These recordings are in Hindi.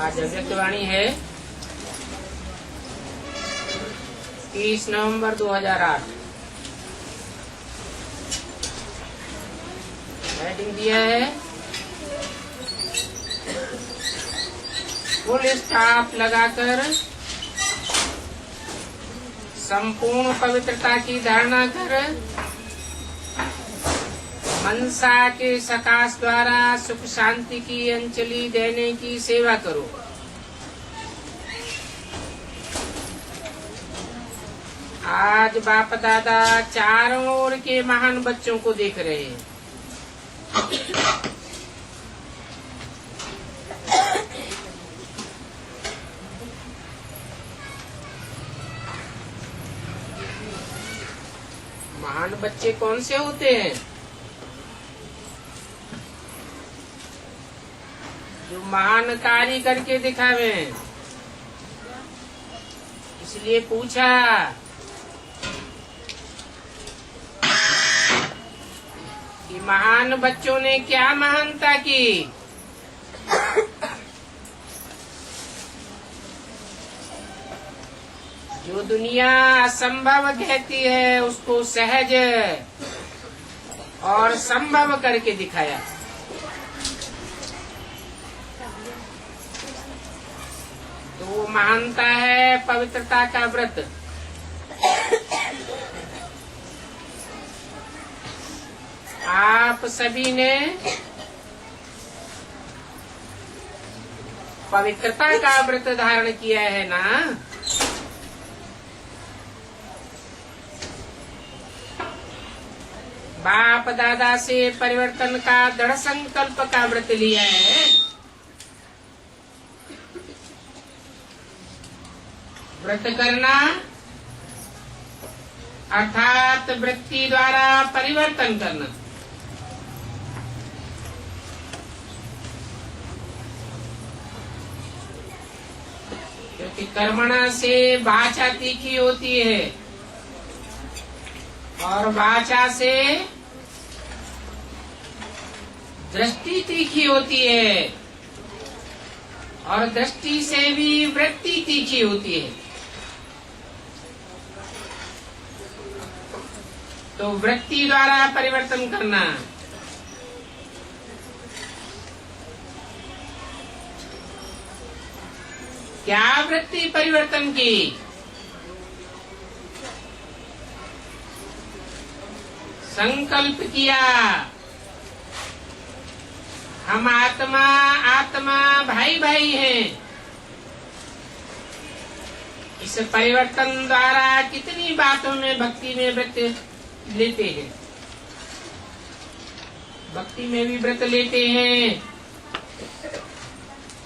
आज अव्यक्तवाणी है 30 नवंबर 2008। हेडिंग दिया है फुल स्टॉप लगाकर संपूर्ण पवित्रता की धारणा कर मनसा के सकाश द्वारा सुख शांति की अंजलि देने की सेवा करो। आज बाप दादा चारों ओर के महान बच्चों को देख रहे हैं। महान बच्चे कौन से होते हैं? जो महान कार्य करके दिखावे। इसलिए पूछा कि महान बच्चों ने क्या महानता की। जो दुनिया असंभव कहती है उसको सहज और संभव करके दिखाया। तो वो महानता है पवित्रता का व्रत। आप सभी ने पवित्रता का व्रत धारण किया है ना। बाप दादा से परिवर्तन का दृढ़ संकल्प का व्रत लिया है। व्रत करना अर्थात वृत्ति द्वारा परिवर्तन करना। क्योंकि कर्मणा से वाचा तीखी होती है और वाचा से दृष्टि तीखी होती है और दृष्टि से भी वृत्ति तीखी होती है। तो वृत्ति द्वारा परिवर्तन करना। क्या वृत्ति परिवर्तन की? संकल्प किया हम आत्मा आत्मा भाई भाई हैं। इस परिवर्तन द्वारा कितनी बातों में भक्ति में व्रत लेते हैं। भक्ति में भी व्रत लेते हैं,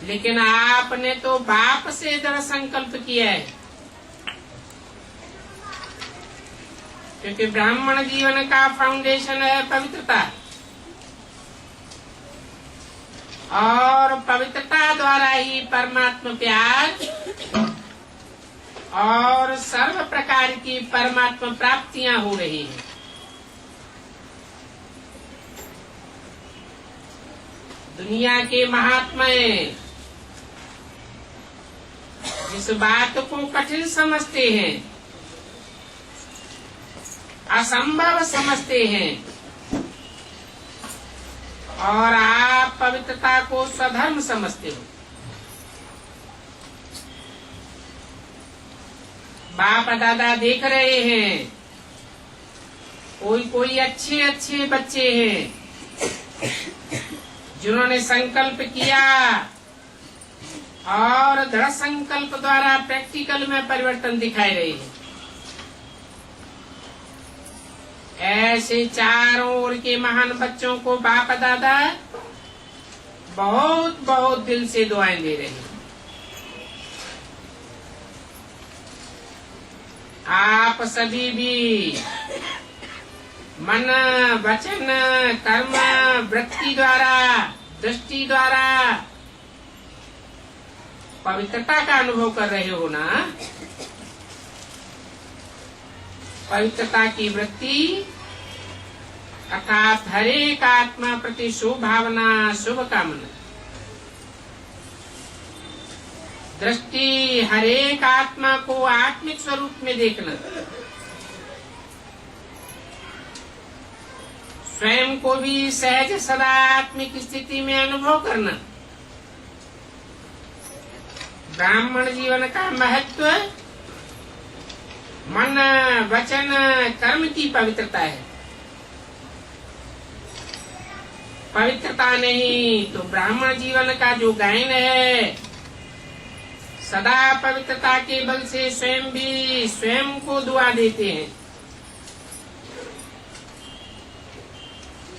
लेकिन आपने तो बाप से दृढ़ संकल्प किया है। क्योंकि ब्राह्मण जीवन का फाउंडेशन है पवित्रता और पवित्रता द्वारा ही परमात्मा प्यार और सर्व प्रकार की परमात्मा प्राप्तियां हो रही हैं। दुनिया के महात्मा जिस बात को कठिन समझते हैं, असंभव समझते हैं, और आप पवित्रता को स्वधर्म समझते हो। बाप दादा देख रहे हैं, कोई कोई अच्छे अच्छे बच्चे हैं जिन्होंने संकल्प किया और दृढ़ संकल्प द्वारा प्रैक्टिकल में परिवर्तन दिखाई रहे हैं। ऐसे चारों ओर के महान बच्चों को बाप दादा बहुत बहुत दिल से दुआएं दे रहे हैं। आप सभी भी मन वचन कर्म वृत्ति द्वारा दृष्टि द्वारा पवित्रता का अनुभव कर रहे हो ना। पवित्रता की वृत्ति अर्थात हर एक आत्मा प्रति शुभ भावना शुभ कामना। दृष्टि हर एक आत्मा को आत्मिक स्वरूप में देखना, स्वयं को भी सहज सदा आत्मिक स्थिति में अनुभव करना। ब्राह्मण जीवन का महत्व मन वचन कर्म की पवित्रता है। पवित्रता नहीं तो ब्राह्मण जीवन का जो गायन है, सदा पवित्रता के बल से स्वयं भी स्वयं को दुआ देते हैं।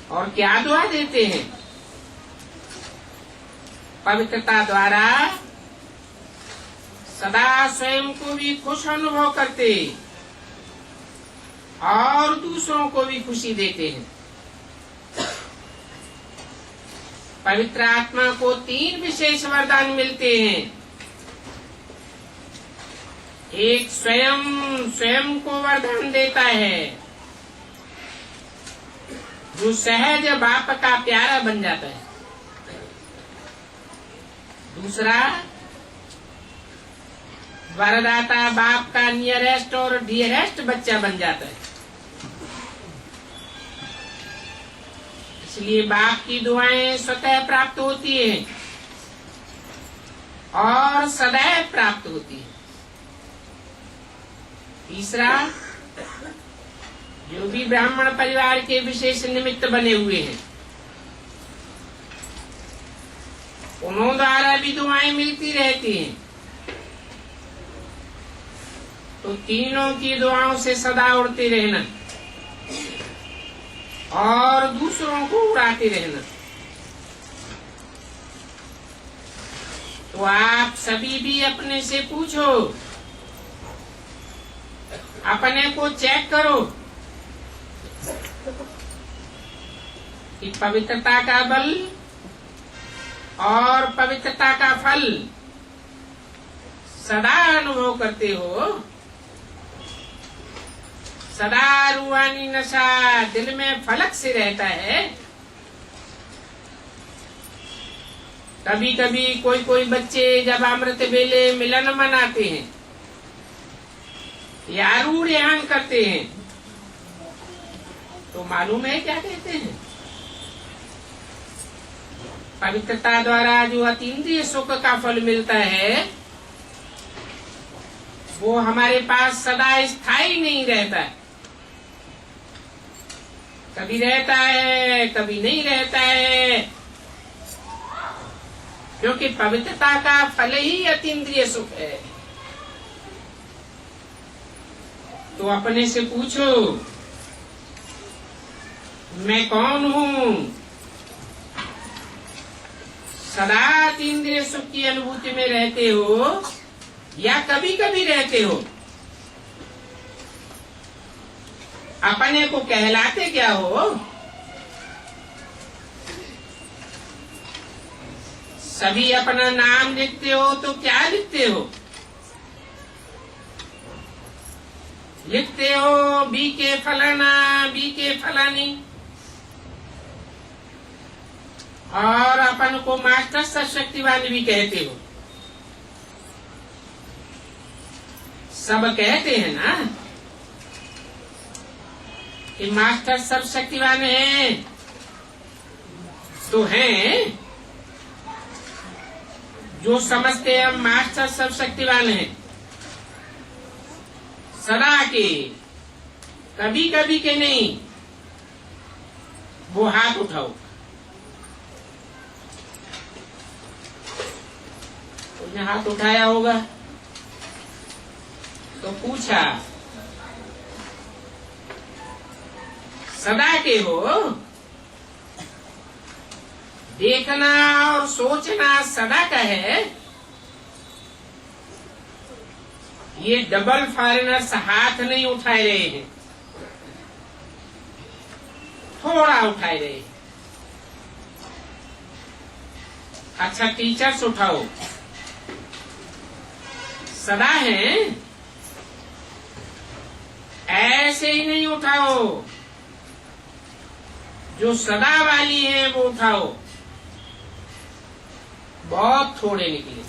और क्या दुआ देते हैं? पवित्रता द्वारा सदा स्वयं को भी खुश अनुभव करते और दूसरों को भी खुशी देते हैं। पवित्र आत्मा को 3 विशेष वरदान मिलते हैं। एक स्वयं को वरदान देता है, जो सहज बाप का प्यारा बन जाता है। दूसरा, वरदाता बाप का नियरेस्ट और डियरेस्ट बच्चा बन जाता है। इसलिए बाप की दुआएं स्वतः प्राप्त होती हैं और सदैव प्राप्त होती है। तीसरा, जो भी ब्राह्मण परिवार के विशेष निमित्त बने हुए हैं, उन्हों द्वारा भी दुआएं मिलती रहती हैं। तो तीनों की दुआओं से सदा उड़ते रहना और दूसरों को उड़ाते रहना। तो आप सभी भी अपने से पूछो, अपने को चेक करो कि पवित्रता का बल और पवित्रता का फल सदा अनुभव करते हो। सदा रूहानी नशा दिल में फलक से रहता है। कभी कभी कोई बच्चे जब अमृत बेले मिलन मनाते हैं या रूढ़ करते हैं, तो मालूम है क्या कहते हैं? पवित्रता द्वारा जो अतीन्द्रिय सुख का फल मिलता है, वो हमारे पास सदा स्थायी नहीं रहता है। कभी रहता है, कभी नहीं रहता है, क्योंकि पवित्रता का फल ही अतीन्द्रिय सुख है। तो अपने से पूछो, मैं कौन हूँ? सदा अतीन्द्रिय सुख की अनुभूति में रहते हो या कभी कभी रहते हो? अपने को कहलाते क्या हो? सभी अपना नाम लिखते हो तो क्या लिखते हो? लिखते हो बीके फलाना, बीके फलानी, और अपन को मास्टर सर्वशक्तिवान भी कहते हो। सब कहते हैं ना कि मास्टर सर्वशक्तिवान है, तो हैं जो समझते हैं मास्टर सर्वशक्तिवान है, सदा के, कभी कभी के नहीं, वो हाथ उठाओ। उसने हाथ उठाया होगा तो पूछा, सदा के हो? देखना और सोचना सदा का है। ये डबल फॉरेनर्स हाथ नहीं उठाए रहे हैं, थोड़ा उठाए रहे। अच्छा टीचर्स उठाओ, सदा है, ऐसे ही नहीं उठाओ। जो सदा वाली है वो उठाओ। बहुत थोड़े निकले।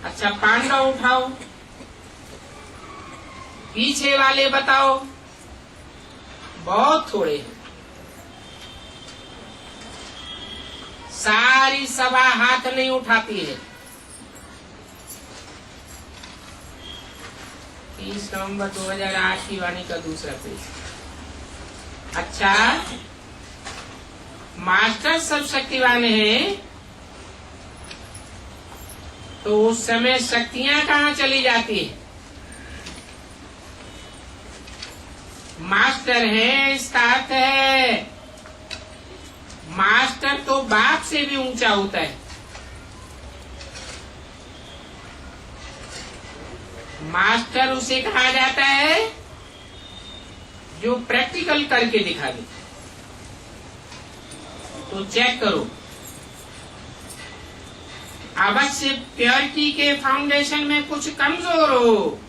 अच्छा, पांडव उठाओ, पीछे वाले बताओ, बहुत थोड़े हैं। सारी सभा हाथ नहीं उठाती है। 30 नवंबर 2008 की वाणी का दूसरा पेज। अच्छा, मास्टर सब शक्तिवान है, तो उस समय शक्तियां कहाँ चली जाती है? मास्टर है, इसका अर्थ है मास्टर तो बाप से भी ऊंचा होता है। मास्टर उसे कहा जाता है जो प्रैक्टिकल करके दिखा दे। तो चेक करो, अवश्य प्योरिटी के फाउंडेशन में कुछ कमजोर हो।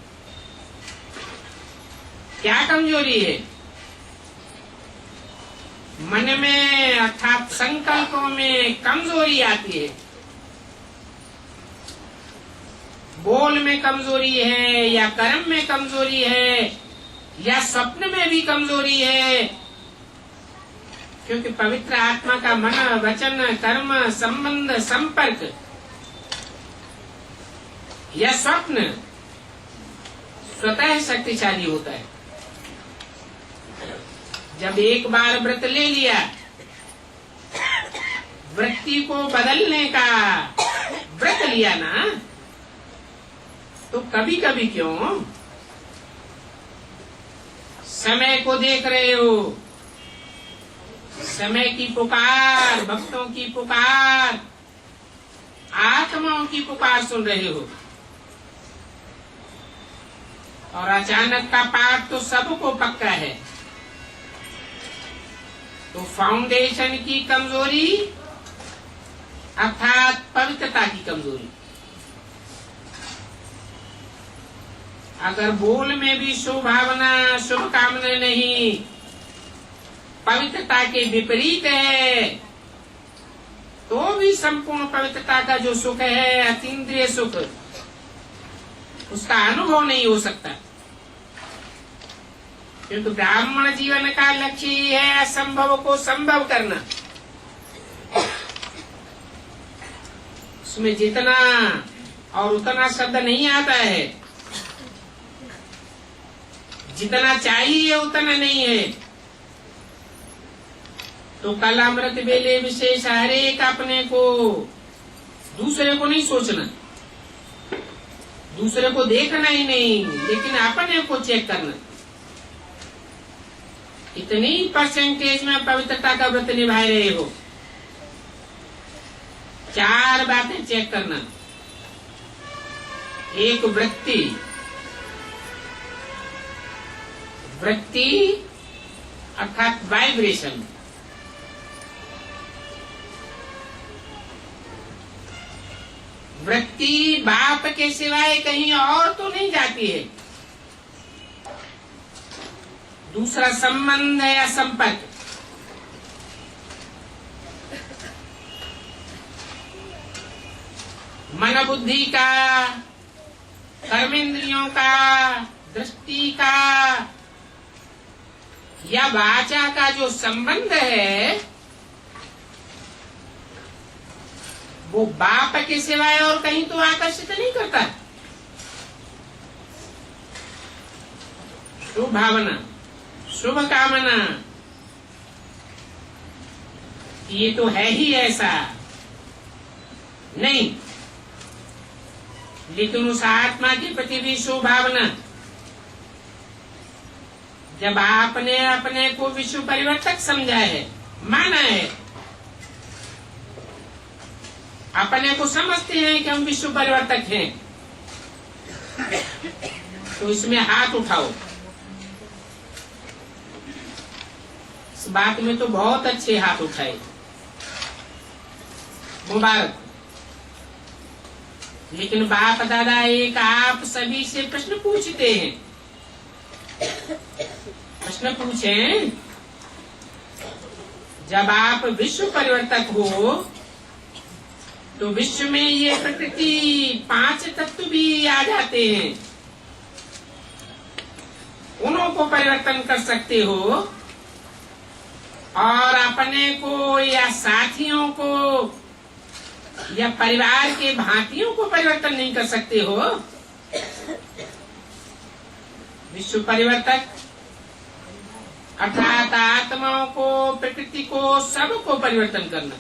क्या कमजोरी है? मन में अर्थात संकल्पों में कमजोरी आती है, बोल में कमजोरी है, या कर्म में कमजोरी है, या स्वप्न में भी कमजोरी है। क्योंकि पवित्र आत्मा का मन, वचन, कर्म, संबंध, संपर्क या स्वप्न स्वतः शक्तिशाली होता है। जब एक बार व्रत ले लिया, वृत्ति को बदलने का व्रत लिया ना, तो कभी कभी क्यों समय को देख रहे हो, समय की पुकार, भक्तों की पुकार, आत्माओं की पुकार सुन रहे हो, और अचानक का पाठ तो सबको पक्का है। तो फाउंडेशन की कमजोरी अर्थात पवित्रता की कमजोरी। अगर बोल में भी शुभ भावना, शुभ कामना नहीं, पवित्रता के विपरीत है, तो भी संपूर्ण पवित्रता का जो सुख है, अतीन्द्रिय सुख, उसका अनुभव नहीं हो सकता। क्योंकि ब्राह्मण जीवन का लक्ष्य ही है असंभव को संभव करना। उसमें जितना और उतना शब्द नहीं आता है, जितना चाहिए उतना नहीं है। तो कल अमृत बेले विशेष हरेक अपने को, दूसरे को नहीं सोचना, दूसरे को देखना ही नहीं, लेकिन अपने को चेक करना। इतनी परसेंटेज में पवित्रता का व्रत निभा रहे हो। 4 बातें चेक करना। एक वृत्ति, वृत्ति अर्थात वाइब्रेशन। वृत्ति बाप के सिवाय कहीं और तो नहीं जाती है। दूसरा संबंध या संपर्क। मन बुद्धि का, कर्मेंद्रियों का, दृष्टि का या वाचा का जो संबंध है, वो बाप के सिवाय और कहीं तो आकर्षित नहीं करता। शुभ भावना, शुभ कामना, ये तो है ही ऐसा नहीं, लेकिन उस आत्मा के प्रति भी शुभ भावना। जब आपने अपने को विश्व परिवर्तक समझा है, माना है, अपने को समझते हैं कि हम विश्व परिवर्तक हैं, तो इसमें हाथ उठाओ। इस बात में तो बहुत अच्छे हाथ उठाए, मुबारक। लेकिन बाप दादा एक आप सभी से प्रश्न पूछते हैं। प्रश्न पूछें, जब आप विश्व परिवर्तक हो तो विश्व में ये प्रकृति 5 तत्व भी आ जाते हैं, उन्हों को परिवर्तन कर सकते हो और अपने को या साथियों को या परिवार के भांतियों को परिवर्तन नहीं कर सकते हो। विश्व परिवर्तक अर्थात आत्माओं को, प्रकृति को, सबको परिवर्तन करना।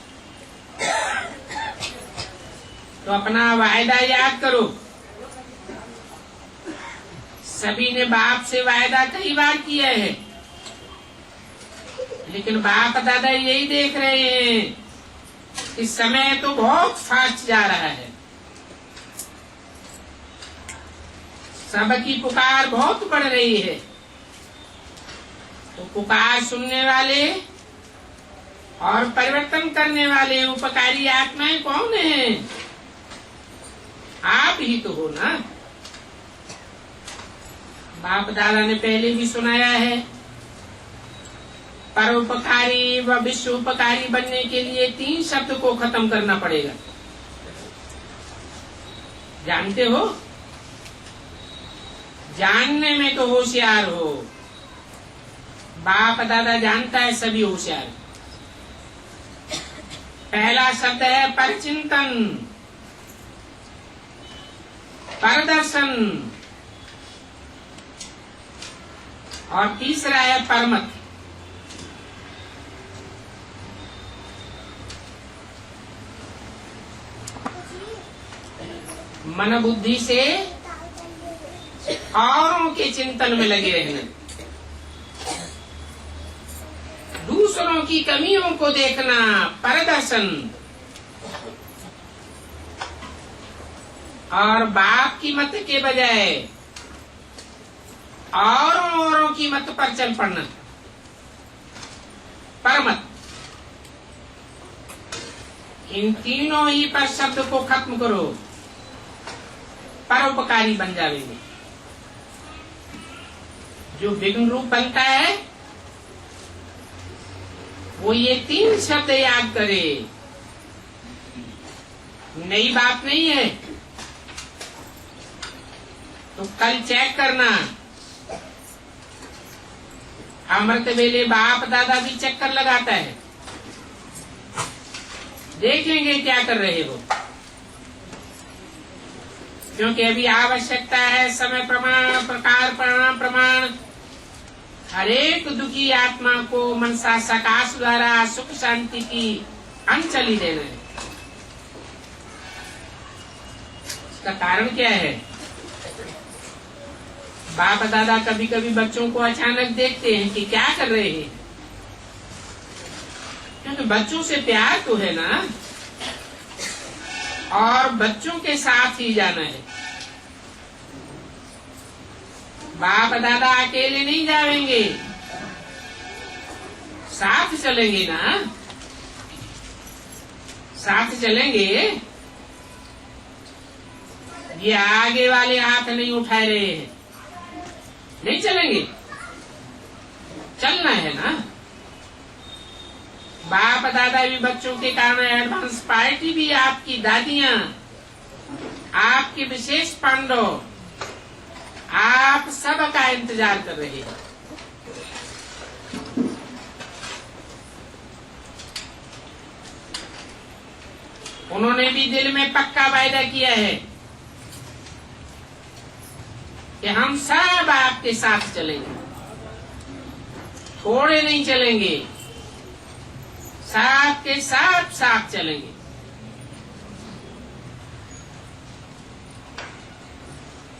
तो अपना वायदा याद करो। सभी ने बाप से वायदा कई बार किया है, लेकिन बाप दादा यही देख रहे हैं कि समय तो बहुत फास्ट जा रहा है, सबकी पुकार बहुत बढ़ रही है। तो पुकार सुनने वाले और परिवर्तन करने वाले उपकारी आत्माएं कौन हैं? आप ही तो हो ना। बाप दादा ने पहले भी सुनाया है, परोपकारी व विश्व उपकारी बनने के लिए 3 शब्द को खत्म करना पड़ेगा। जानते हो? जानने में तो होशियार हो। बाप दादा जानता है सभी होशियार। पहला शब्द है परचिंतन, परदर्शन, और तीसरा है परमत। मन बुद्धि से औरों के चिंतन में लगे रहना, दूसरों की कमियों को देखना, परदर्शन, और बाप की मत के बजाय औरों की मत पर चल पड़ना, परमत। इन तीनों ही पर शब्द को खत्म करो, परोपकारी बन जाएंगे। जो विघ्न रूप बनता है वो ये 3 शब्द याद करे। नई बात नहीं है, तो कल चेक करना। अमृत वेले बाप दादा भी चक्कर लगाता है, देख लेंगे क्या कर रहे हो। क्योंकि अभी आवश्यकता है समय प्रमाण, प्रकार प्रणाम प्रमाण, हरेक दुखी आत्मा को मनसा सकाश द्वारा सुख शांति की अंजलि देना है। इसका कारण क्या है? बाप दादा कभी कभी बच्चों को अचानक देखते हैं कि क्या कर रहे हैं, क्योंकि बच्चों से प्यार तो है ना, और बच्चों के साथ ही जाना है। बाप दादा अकेले नहीं जाएंगे, साथ चलेंगे ना, साथ चलेंगे। ये आगे वाले हाथ नहीं उठा रहे हैं, नहीं चलेंगे, चलना है ना। बाप दादा भी बच्चों के कारण एडवांस पार्टी भी, आपकी दादियां, आपके विशेष पांडव, आप सब का इंतजार कर रहे हैं। उन्होंने भी दिल में पक्का वायदा किया है कि हम सब आपके साथ चलेंगे, थोड़े नहीं चलेंगे, सब के सब साथ चलेंगे।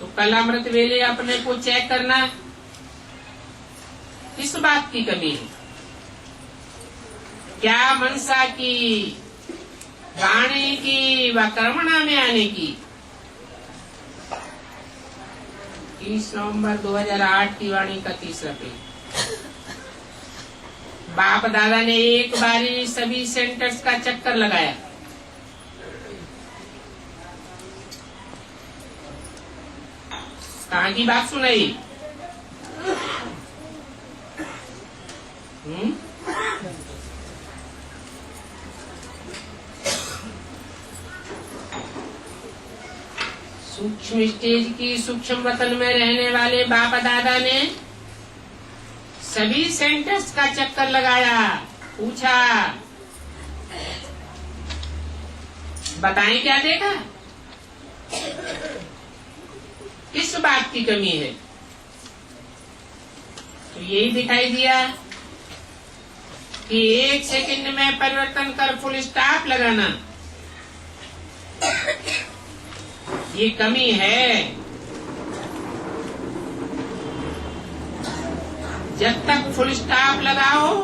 तो कल अमृत वेले अपने को चेक करना, किस बात की कमी है, क्या मनसा की, वाणी की व कर्मणा में आने की। 30 नवंबर 2008 की वाणी का 3रा पेज। बाप दादा ने एक बारी सभी सेंटर्स का चक्कर लगाया। कहाँ की बात सुनाई? सूक्ष्म स्टेज की सूक्ष्म वतन में रहने वाले बाप दादा ने सभी सेंटर्स का चक्कर लगाया, पूछा बताएं क्या देखा, किस बात की कमी है। तो यही दिखाई दिया कि 1 सेकंड में परिवर्तन कर फुल स्टॉप लगाना ये कमी है। जब तक फुल स्टॉप लगाओ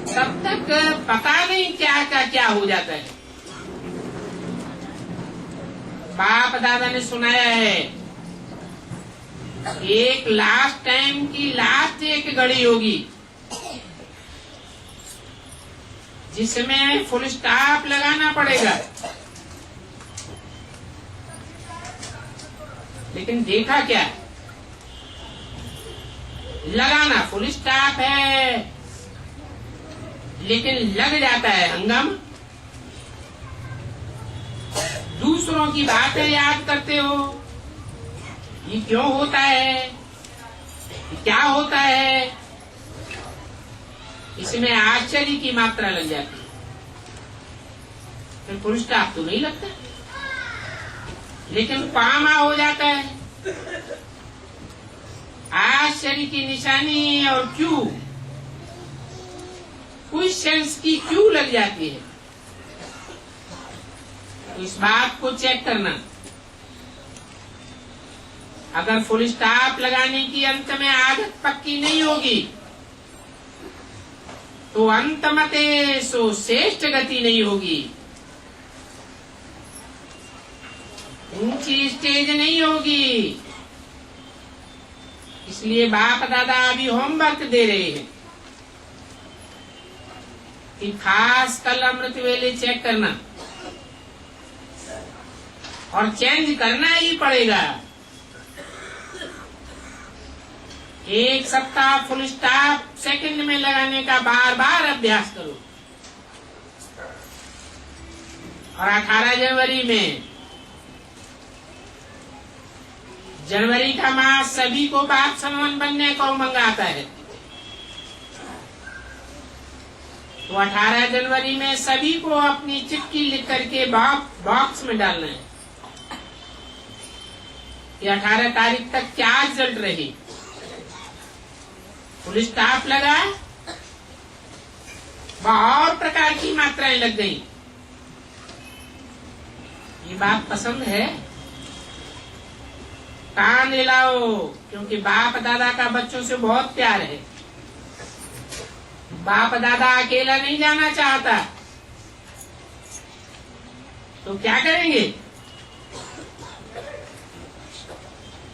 तब तक पता नहीं क्या का क्या हो जाता है। बाप दादा ने सुनाया है एक लास्ट टाइम की लास्ट एक घड़ी होगी जिसमें फुल स्टॉप लगाना पड़ेगा। लेकिन देखा क्या, लगाना फुल स्टॉप है लेकिन लग जाता है हंगामा। दूसरों की बातें याद करते हो, ये क्यों होता है, ये क्या होता है, इसमें आश्चर्य की मात्रा लग जाती है। फिर फुल स्टॉप तो नहीं लगता, लेकिन पामा हो जाता है। आश्चर्य की निशानी और क्यों, क्वेश्चंस की क्यों लग जाती है। तो इस बात को चेक करना। अगर फुल स्टॉप लगाने की अंत में आदत पक्की नहीं होगी तो अंत मते सो श्रेष्ठ गति नहीं होगी, ऊंची स्टेज नहीं होगी। इसलिए बाप दादा अभी होमवर्क दे रहे हैं कि खास कल अमृत वेले चेक करना और चेंज करना ही पड़ेगा। 1 सप्ताह फुल स्टॉप सेकंड में लगाने का बार बार अभ्यास करो। और 18 जनवरी में, जनवरी का मास सभी को बाप समान बनने को मंगाता है। तो 18 जनवरी में सभी को अपनी चिट्ठी लिख करके बॉक्स में डालना है कि 18 तारीख तक क्या रिजल्ट रही। फुल स्टॉप लगा, और प्रकार की मात्राएं लग गई। ये बात पसंद है, कान हिलाओ, क्योंकि बाप दादा का बच्चों से बहुत प्यार है। बाप दादा अकेला नहीं जाना चाहता, तो क्या करेंगे,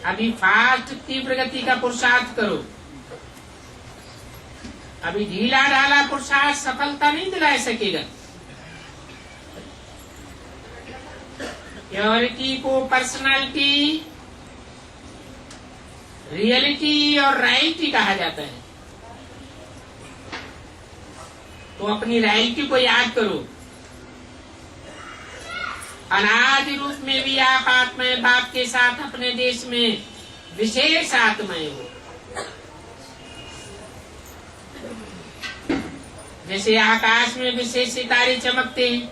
अभी फास्ट तीव्र गति का पुरुषार्थ करो। अभी ढीला ढाला पुरुषार्थ सफलता नहीं दिला सकेगा। प्योरिटी को पर्सनालिटी, रियलिटी और राइटी कहा जाता है। तो अपनी राइटी को याद करो। अनादि रूप में भी आप आत्माएं बाप के साथ अपने देश में विशेष आत्माएं हो। जैसे आकाश में विशेष सितारे चमकते हैं,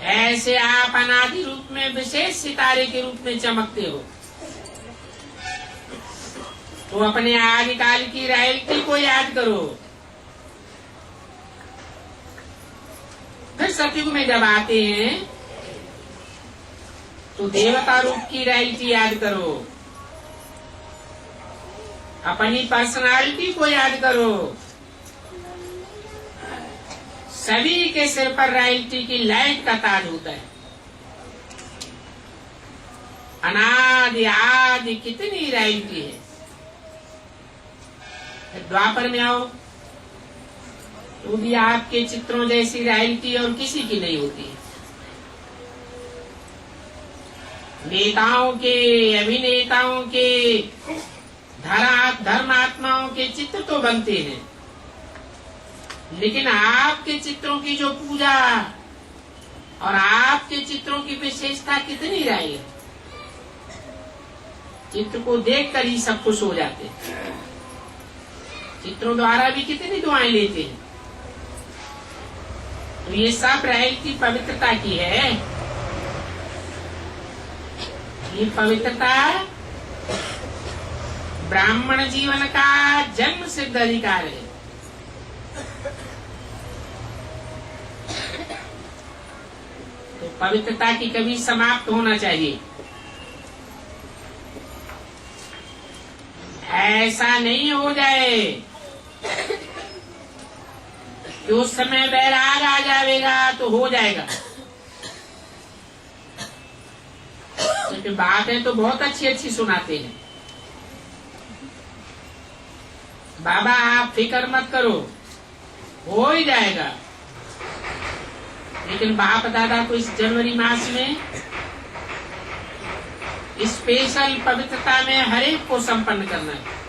ऐसे आप अनादि रूप में विशेष सितारे के रूप में चमकते हो। तो अपने आदिकाल की रॉयल्टी को याद करो। फिर सतयुग में जब आते हैं तो देवता रूप की रॉयल्टी याद करो। अपनी पर्सनालिटी को याद करो। सभी के सिर पर रॉयल्टी की लाइट का ताज होता है। अनादि आदि कितनी रॉयल्टी है। द्वापर में आओ तो भी आपके चित्रों जैसी रॉयल्टी और किसी की नहीं होती। नेताओं के, अभिनेताओं के, धर्मात्माओं के चित्र तो बनते हैं, लेकिन आपके चित्रों की जो पूजा और आपके चित्रों की विशेषता कितनी रही है, चित्र को देखकर ही सब खुश हो जाते हैं। चित्रों द्वारा भी कितनी दुआएं लेते हैं। तो ये सब रहल की पवित्रता की है। ये पवित्रता ब्राह्मण जीवन का जन्म सिद्ध अधिकार है। तो पवित्रता की कभी समाप्त होना चाहिए। ऐसा नहीं हो जाए कि उस समय बैराग आ जाएगा तो हो जाएगा। क्योंकि बातें तो बहुत अच्छी अच्छी सुनाते हैं। बाबा आप फिक्र मत करो, हो ही जाएगा। लेकिन बाप दादा को इस जनवरी मास में स्पेशल पवित्रता में हर एक को संपन्न करना है।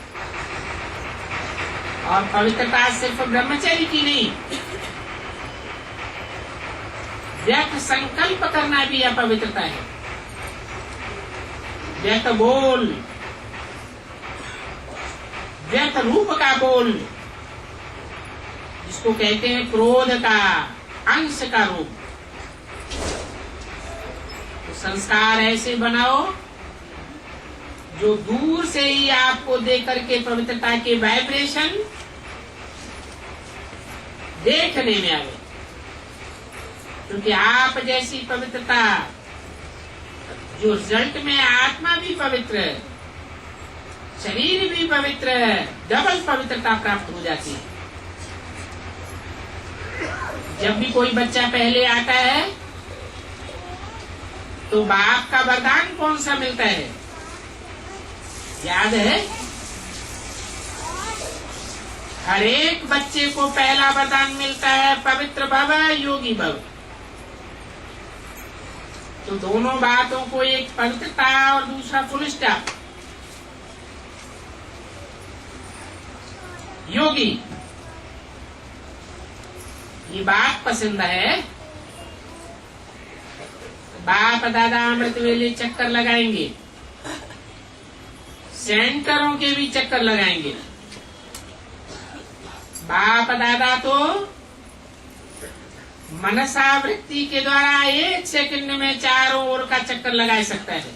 और पवित्रता सिर्फ ब्रह्मचर्य की नहीं, व्यक्त संकल्प करना भी यह पवित्रता है। व्यक्त बोल, व्यक्त रूप का बोल, जिसको कहते हैं क्रोध का अंश का रूप। तो संस्कार ऐसे बनाओ जो दूर से ही आपको देख करके पवित्रता के वाइब्रेशन देखने में आवे। क्योंकि आप जैसी पवित्रता जो रिजल्ट में आत्मा भी पवित्र है, शरीर भी पवित्र है, डबल पवित्रता प्राप्त हो जाती है। जब भी कोई बच्चा पहले आता है तो बाप का वरदान कौन सा मिलता है, याद है? हर एक बच्चे को पहला वरदान मिलता है, पवित्र भव योगी भव। तो दोनों बातों को, एक पवित्रता और दूसरा फुल स्टॉप, योगी। ये बात पसंद है। बाप दादा अमृत वेले चक्कर लगाएंगे, सेंटरों के भी चक्कर लगाएंगे। बाप दादा तो मनसावृत्ति के द्वारा 1 सेकंड में चारों ओर का चक्कर लगा सकता है।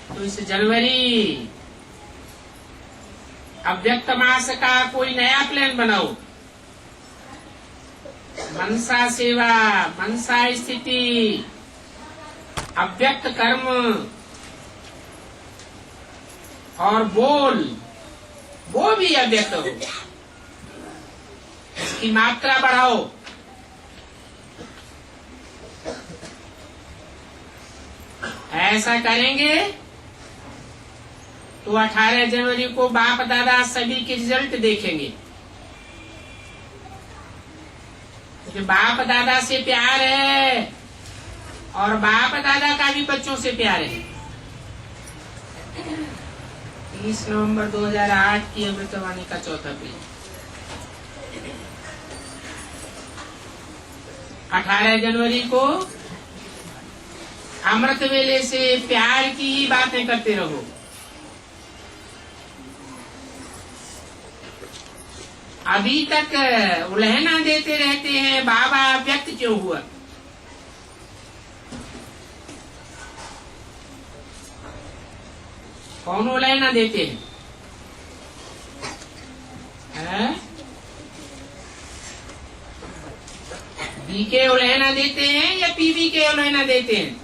तो इस जनवरी अव्यक्त मास का कोई नया प्लान बनाओ। मनसा सेवा, मनसा स्थिति, अव्यक्त कर्म और बोल, वो भी अव्यक्त हो, इसकी मात्रा बढ़ाओ। ऐसा करेंगे तो 18 जनवरी को बाप दादा सभी के रिजल्ट देखेंगे। क्योंकि बाप दादा से प्यार है और बाप दादा का भी बच्चों से प्यार है। 30 नवंबर 2008 की अमृतवाणी का 4था पेज। 18 जनवरी को अमृत वेले से प्यार की ही बातें करते रहो। अभी तक उलहना देते रहते हैं, बाबा व्यक्त क्यों हुआ? कौन उलहना देते हैं? बी के उलहना देते हैं या पीबी के उलहना देते हैं?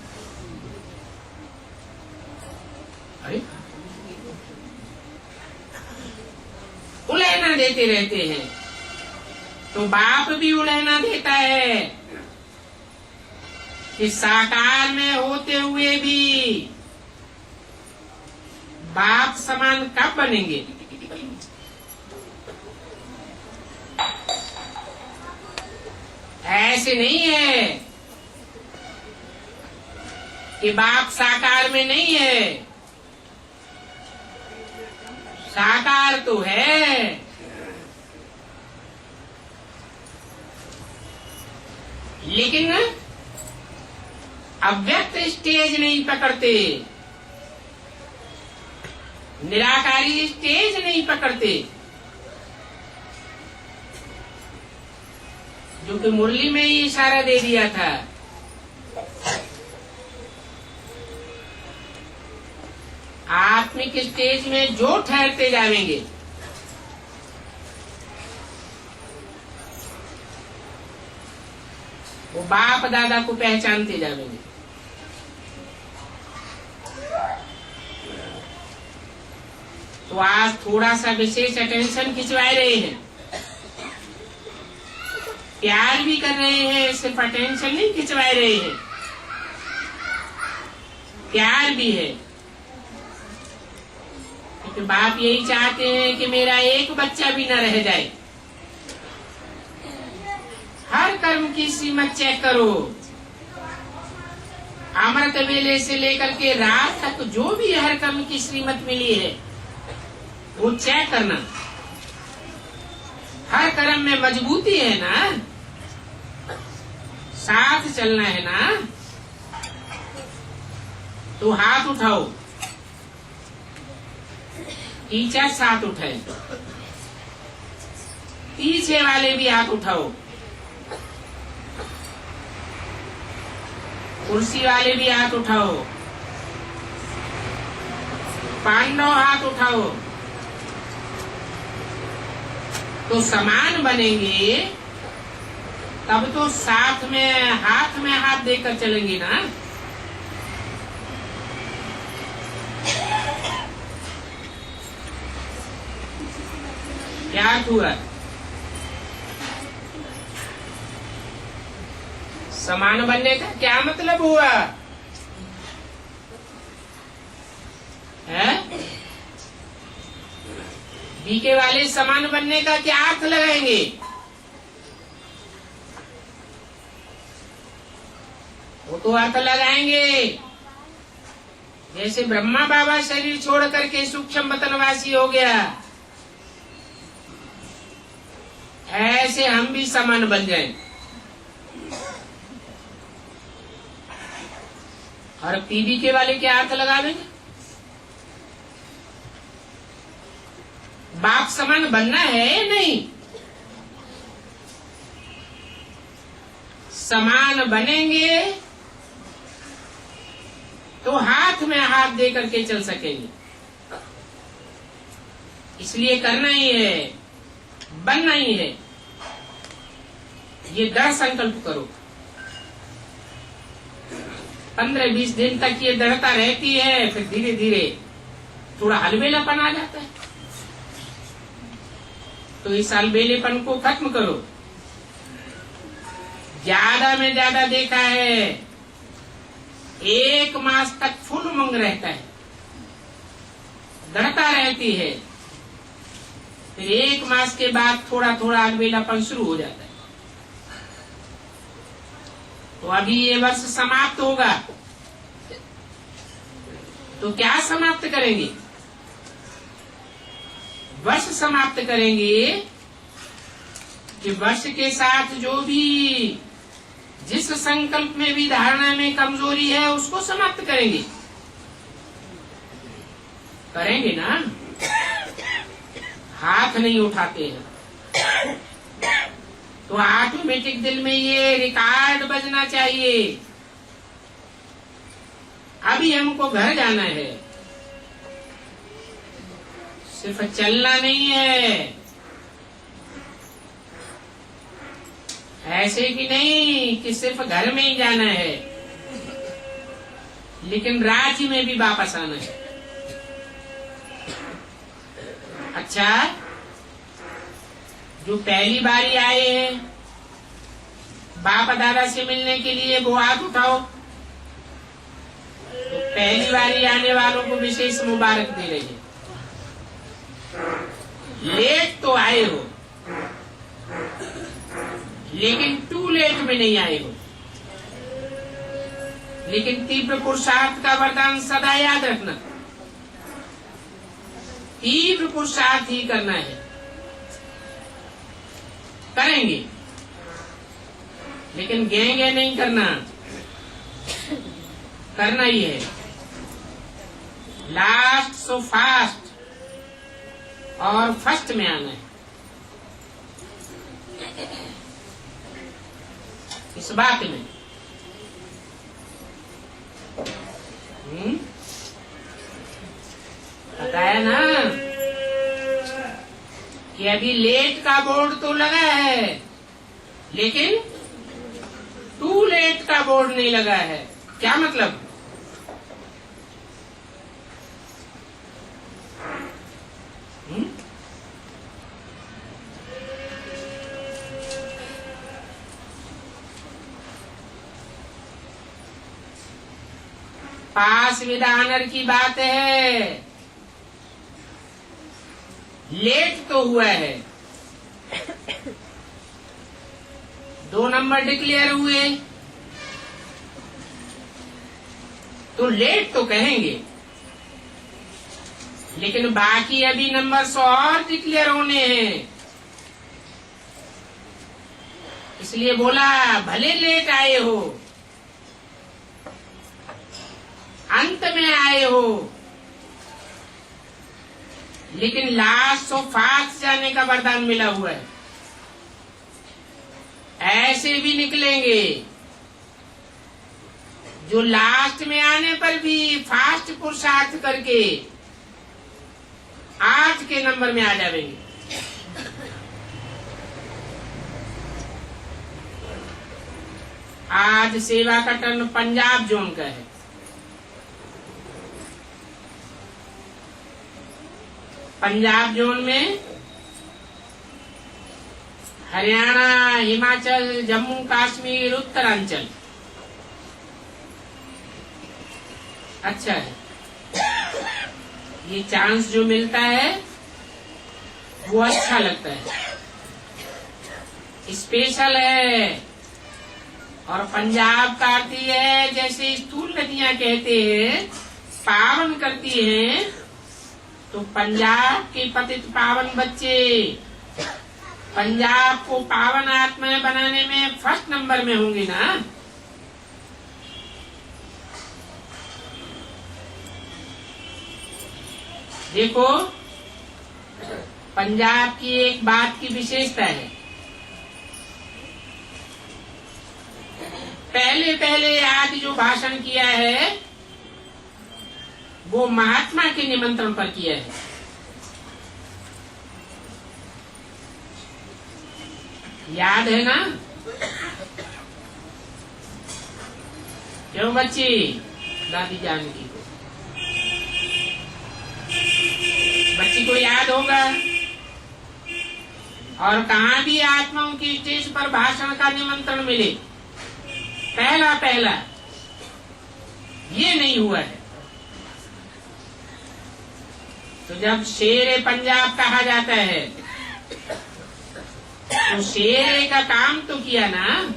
अरे उलहना देते रहते हैं। तो बाप भी उलहना देता है कि साकार में होते हुए भी बाप समान कब बनेंगे? ऐसे नहीं है कि बाप साकार में नहीं है, साकार तो है। लेकिन अव्यक्त स्टेज नहीं पकड़ते, निराकारी स्टेज नहीं पकड़ते। जो कि मुरली में ही इशारा दे दिया था। आत्मिक स्टेज में जो ठहरते जाएंगे वो बाप दादा को पहचानते जाएंगे। तो आज थोड़ा सा विशेष अटेंशन खिंचवा रहे हैं, प्यार भी कर रहे हैं, सिर्फ अटेंशन नहीं खिंचवा रहे हैं, प्यार भी है। क्योंकि बाप यही चाहते हैं कि मेरा एक बच्चा भी न रह जाए। हर कर्म की सीमत चेक करो। अमृत वेले से लेकर के रात तक जो भी हर कर्म की श्रीमत मिली है वो चेक करना। हर कर्म में मजबूती है ना, साथ चलना है ना, तो हाथ उठाओ। टीचर साथ उठाए, पीछे वाले भी हाथ उठाओ, कुर्सी वाले भी हाथ उठाओ, पांडव हाथ उठाओ। तो समान बनेंगे तब तो साथ में हाथ देकर चलेंगे ना। क्या हुआ? समान बनने का क्या मतलब हुआ है? बीके वाले समान बनने का क्या अर्थ लगाएंगे? वो तो अर्थ लगाएंगे जैसे ब्रह्मा बाबा शरीर छोड़ करके सूक्ष्म वतनवासी हो गया, ऐसे हम भी समान बन जाएं। और पीबी के वाले क्या अर्थ लगा देंगे? बाप समान बनना है नहीं, समान बनेंगे तो हाथ में हाथ दे करके चल सकेंगे। इसलिए करना ही है, बनना ही है। ये दृढ़ संकल्प करो। 15-20 दिन तक ये दृढ़ता रहती है, फिर धीरे धीरे थोड़ा अलबेलापन आ जाता है। तो इस अलबेलेपन को खत्म करो। ज्यादा में ज्यादा देखा है 1 मास तक फुल उमंग रहता है, दृढ़ता रहती है। फिर 1 मास के बाद थोड़ा थोड़ा अलबेलापन शुरू हो जाता है। तो अभी ये वर्ष समाप्त होगा, तो क्या समाप्त करेंगे? वर्ष समाप्त करेंगे कि वर्ष के साथ जो भी जिस संकल्प में भी धारणा में कमजोरी है उसको समाप्त करेंगे। करेंगे ना? हाथ नहीं उठाते हैं तो ऑटोमेटिक दिल में ये रिकॉर्ड बजना चाहिए, अभी हमको घर जाना है। सिर्फ चलना नहीं है, ऐसे कि नहीं कि सिर्फ घर में ही जाना है, लेकिन राज्य में भी वापस आना है। अच्छा, जो पहली बारी आए हैं बाप दादा से मिलने के लिए वो हाथ उठाओ। तो पहली बारी आने वालों को विशेष मुबारक दे रही है। लेट तो आए हो, लेकिन टू लेट में नहीं आए हो। लेकिन तीव्र पुरुषार्थ का वरदान सदा याद रखना, तीव्र पुरुषार्थ ही करना है। करेंगे, लेकिन गेंगे नहीं करना, करना ही है। लास्ट सो फास्ट और फर्स्ट में आना है। इस बात में बताया ना कि अभी लेट का बोर्ड तो लगा है, लेकिन टू लेट का बोर्ड नहीं लगा है। क्या मतलब? पास विद ऑनर की बात है। लेट तो हुआ है, 2 नंबर डिक्लेयर हुए तो लेट तो कहेंगे, लेकिन बाकी अभी नंबर्स और डिक्लेयर होने हैं। इसलिए बोला भले लेट आए हो, अंत में आए हो, लेकिन लास्ट सो फास्ट जाने का वरदान मिला हुआ है। ऐसे भी निकलेंगे जो लास्ट में आने पर भी फास्ट पुरुषार्थ करके 8 के नंबर में आ जाएंगे। आज सेवा का टर्न पंजाब जोन का है। पंजाब जोन में हरियाणा, हिमाचल, जम्मू कश्मीर, उत्तरांचल अच्छा है। ये चांस जो मिलता है वो अच्छा लगता है, स्पेशल है। और पंजाब का अर्थ ये है जैसे स्थूल नदियां कहते हैं पावन करती हैं, तो पंजाब के पतित पावन बच्चे पंजाब को पावन आत्मा बनाने में फर्स्ट नंबर में होंगे ना। देखो पंजाब की एक बात की विशेषता है, पहले आज जो भाषण किया है वो महात्मा के निमंत्रण पर किया है। याद है ना? क्यों बच्ची? दादी जानकी को, बच्ची को याद होगा। और कहाँ भी आत्माओं की स्टेज पर भाषण का निमंत्रण मिले, पहला ये नहीं हुआ है। तो जब शेर पंजाब कहा जाता है तो शेर का काम तो किया ना,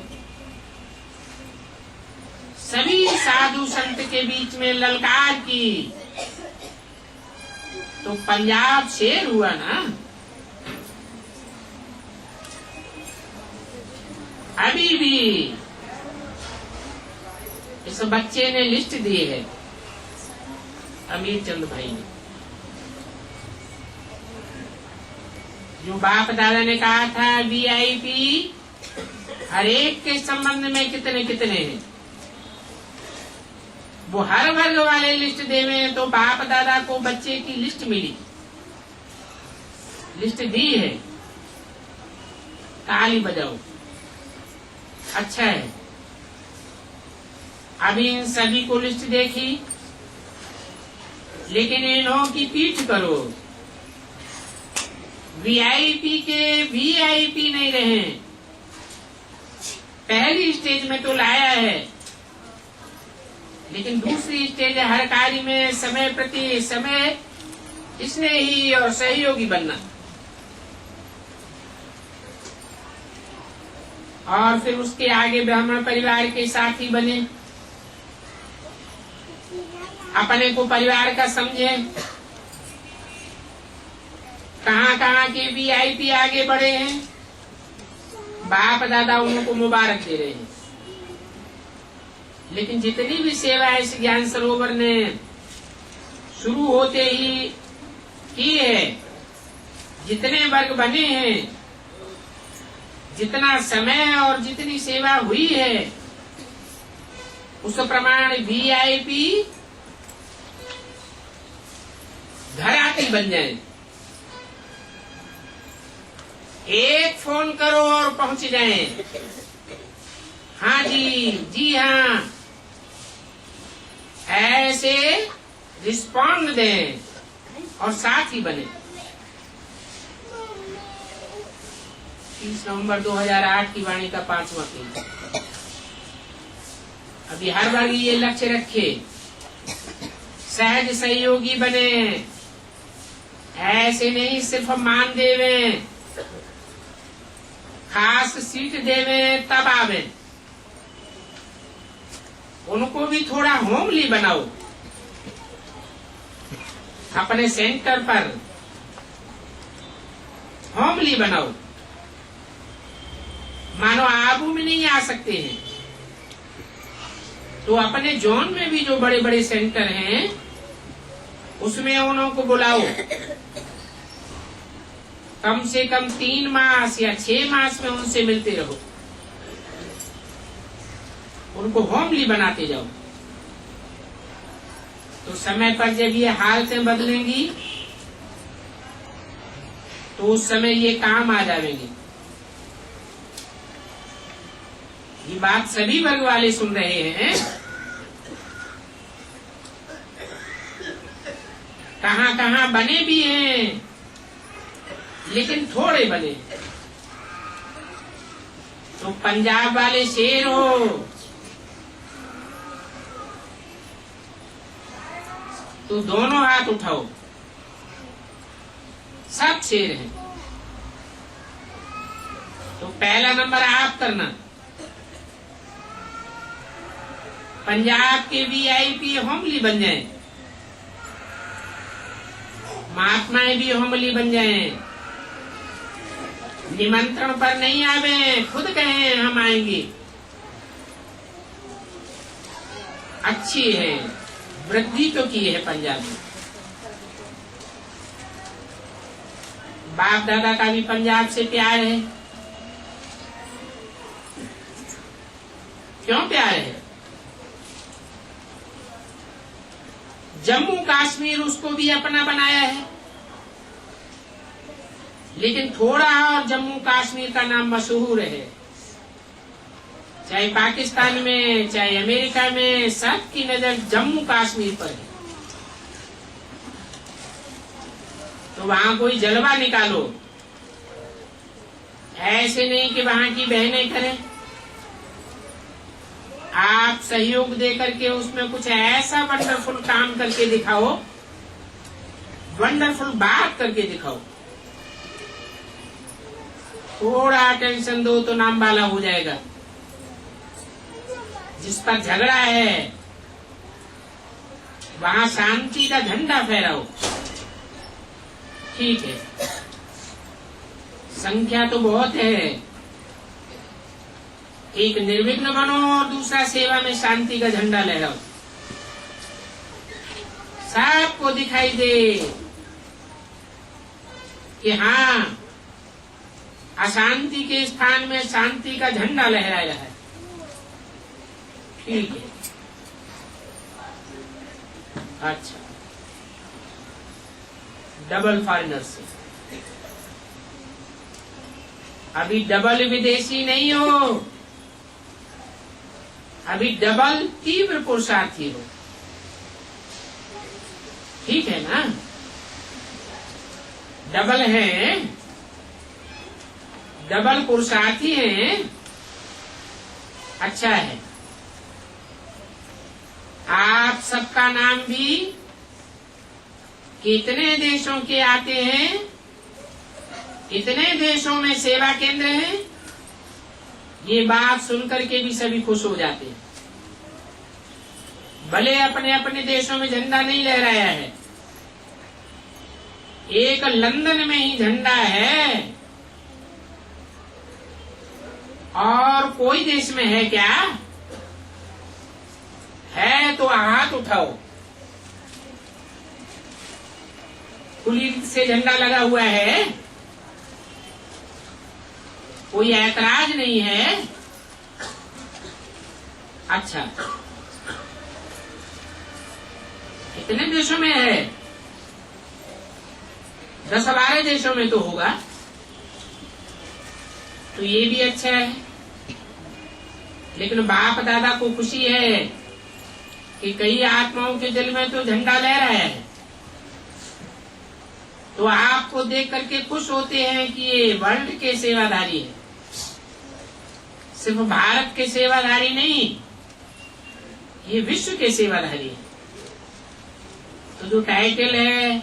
सभी साधु संत के बीच में ललकार की, तो पंजाब शेर हुआ ना। अभी भी इस बच्चे ने लिस्ट दी है, अमीर चंद भाई ने, जो बाप दादा ने कहा था वीआईपी हर एक के संबंध में कितने कितने हैं, वो हर वर्ग वाले लिस्ट देवे हैं। तो बाप दादा को बच्चे की लिस्ट मिली, लिस्ट दी है, ताली बजाओ, अच्छा है। अभी इन सभी को लिस्ट देखी, लेकिन इन्हों की पीठ करो, वीआईपी के वीआईपी नहीं रहे। पहली स्टेज में तो लाया है, लेकिन दूसरी स्टेज हर कार्य में समय प्रति समय स्नेही और सहयोगी बनना, और फिर उसके आगे ब्राह्मण परिवार के साथी बने, अपने को परिवार का समझे। कहाँ कहाँ के वीआईपी आगे बढ़े हैं, बाप दादा उनको मुबारक दे रहे हैं। लेकिन जितनी भी सेवा इस ज्ञान सरोवर ने शुरू होते ही की है, जितने वर्ग बने हैं, जितना समय और जितनी सेवा हुई है, उस प्रमाण वीआईपी घराती बन जाए। एक फोन करो और पहुंच जाए। हाँ जी, जी हाँ, ऐसे रिस्पॉन्ड दें और साथ ही बने। 30 नवंबर 2008 की वाणी का 5वां पेज। अभी हर बार ये लक्ष्य रखे, सहज सहयोगी बने, ऐसे नहीं सिर्फ मान देवे, खास सीट देवे तब आवे। उनको भी थोड़ा होमली बनाओ अपने सेंटर पर, होमली बनाओ। मानो आबू में नहीं आ सकते हैं तो अपने जोन में भी जो बड़े बड़े सेंटर हैं उसमें उनको बुलाओ। कम से कम 3 मास या 6 मास में उनसे मिलते रहो, उनको होमली बनाते जाओ। तो समय पर जब ये हालतें बदलेंगी तो उस समय ये काम आ जाएंगे। ये बात सभी वर्ग वाले सुन रहे हैं। कहां कहां बने भी हैं, लेकिन थोड़े बने। तो पंजाब वाले शेर हो तो दोनों हाथ उठाओ, सब शेर हैं। तो पहला नंबर आप करना। पंजाब के वीआईपी होमली बन जाएं, महात्माएं भी होमली बन जाएं। निमंत्रण पर नहीं आवे, खुद कहें हम आएंगे। अच्छी है, वृद्धि तो की है पंजाब में। बाप दादा का भी पंजाब से प्यार है। क्यों प्यार है? जम्मू कश्मीर उसको भी अपना बनाया है, लेकिन थोड़ा और जम्मू कश्मीर का नाम मशहूर है। चाहे पाकिस्तान में, चाहे अमेरिका में, सबकी नजर जम्मू कश्मीर पर है। तो वहां कोई जलवा निकालो, ऐसे नहीं कि वहां की बहनें करें। आप सहयोग देकर के उसमें कुछ ऐसा वंडरफुल काम करके दिखाओ, वंडरफुल बात करके दिखाओ। थोड़ा अटेंशन दो तो नाम वाला हो जाएगा। जिस पर झगड़ा है वहां शांति का झंडा फहराओ। ठीक है, संख्या तो बहुत है, एक निर्विघ्न बनो और दूसरा सेवा में शांति का झंडा लहराओ। सबको दिखाई दे कि हाँ, अशांति के स्थान में शांति का झंडा लहराया है। ठीक है, अच्छा। डबल फॉरेनर से अभी डबल विदेशी नहीं हो, अभी डबल तीव्र पुरुषार्थी हो। ठीक है ना? डबल है, डबल पुरुषार्थी है, अच्छा है। आप सबका नाम भी कितने देशों के आते हैं, कितने देशों में सेवा केंद्र हैं, ये बात सुनकर के भी सभी खुश हो जाते हैं। भले अपने अपने देशों में झंडा नहीं लहराया है, एक लंदन में ही झंडा है, और कोई देश में है क्या? तो हाथ उठाओ। खुली से झंडा लगा हुआ है, कोई ऐतराज नहीं है। अच्छा, कितने देशों में है? 10-12 देशों में तो होगा, तो ये भी अच्छा है। लेकिन बाप दादा को खुशी है कि कई आत्माओं के दिल में तो झंडा लहरा है, तो आपको देख करके खुश होते हैं कि ये वर्ल्ड के सेवाधारी है, सिर्फ भारत के सेवाधारी नहीं, ये विश्व के सेवाधारी है। तो जो टाइटल है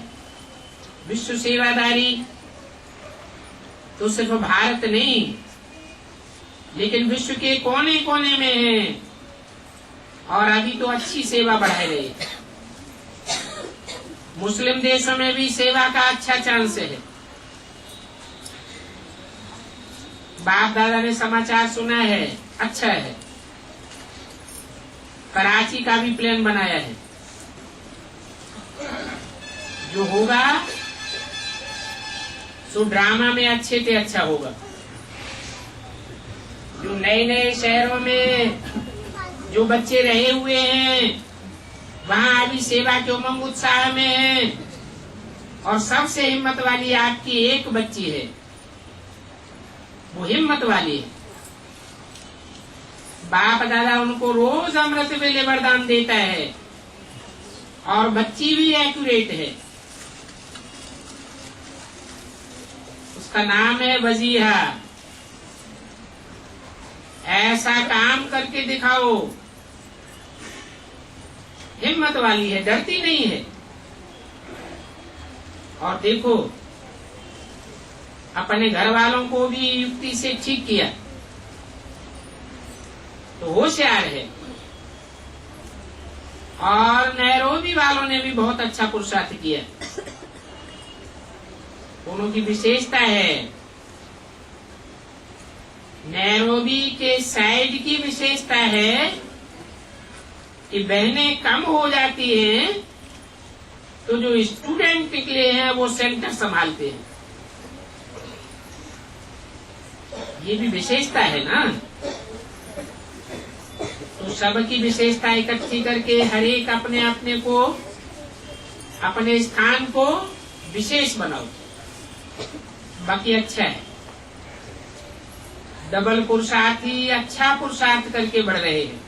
विश्व सेवाधारी, तो सिर्फ भारत नहीं, लेकिन विश्व के कोने कोने में है, और अभी तो अच्छी सेवा बढ़ा रही है। मुस्लिम देशों में भी सेवा का अच्छा चांस है। बाप दादा ने समाचार सुना है, अच्छा है। कराची का भी प्लान बनाया है, जो होगा सो ड्रामा में अच्छे से अच्छा होगा। जो नए नए शहरों में जो बच्चे रहे हुए हैं, वहाँ अभी सेवा के उमंग उत्साह में है, और सबसे हिम्मत वाली आपकी एक बच्ची है, वो हिम्मत वाली है। बाप दादा उनको रोज अमृत वेले वरदान देता है, और बच्ची भी एक्यूरेट है। उसका नाम है वजीहा। ऐसा काम करके दिखाओ, हिम्मत वाली है, डरती नहीं है। और देखो, अपने घर वालों को भी युक्ति से ठीक किया, तो होशियार है। और नैरोबी वालों ने भी बहुत अच्छा पुरुषार्थ किया। दोनों की विशेषता है। नैरोबी के साइड की विशेषता है कि बहनें कम हो जाती हैं, तो जो स्टूडेंट निकले हैं वो सेंटर संभालते हैं। ये भी विशेषता है ना। तो सबकी विशेषता इकट्ठी करके हर एक अपने अपने को, अपने स्थान को विशेष बनाओ, बाकी अच्छा है। डबल पुरुषार्थ ही अच्छा पुरुषार्थ करके बढ़ रहे हैं।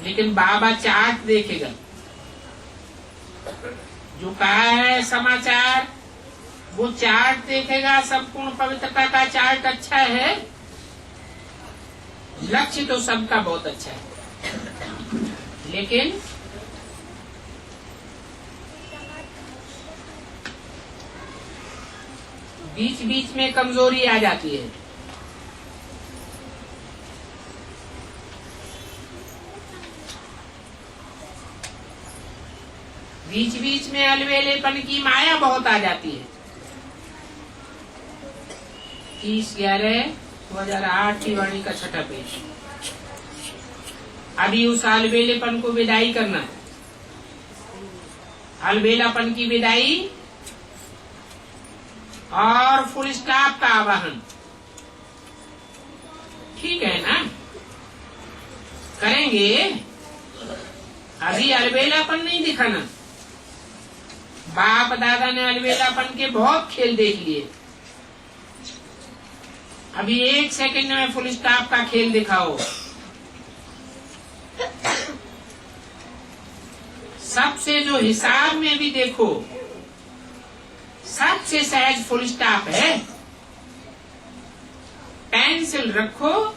लेकिन बाबा चार्ट देखेगा, जो कहा है समाचार, वो चार्ट देखेगा। संपूर्ण पवित्रता का चार्ट अच्छा है, लक्ष्य तो सबका बहुत अच्छा है, लेकिन बीच बीच में कमजोरी आ जाती है। बीच बीच में अलवेलेपन की माया बहुत आ जाती है। 30/11/2008 की वाणी का 6ठा पेज। अभी उस अलबेलेपन को विदाई करना, अलबेलापन की विदाई और फुल स्टॉप का आवाहन। ठीक है ना, करेंगे। अभी अलबेलापन नहीं दिखाना। बाप दादा ने अलबेलापन के बहुत खेल देख लिए, अभी 1 सेकंड में फुल स्टॉप का खेल दिखाओ। सबसे जो हिसाब में भी देखो, सबसे सहज फुल स्टॉप है। पेंसिल रखो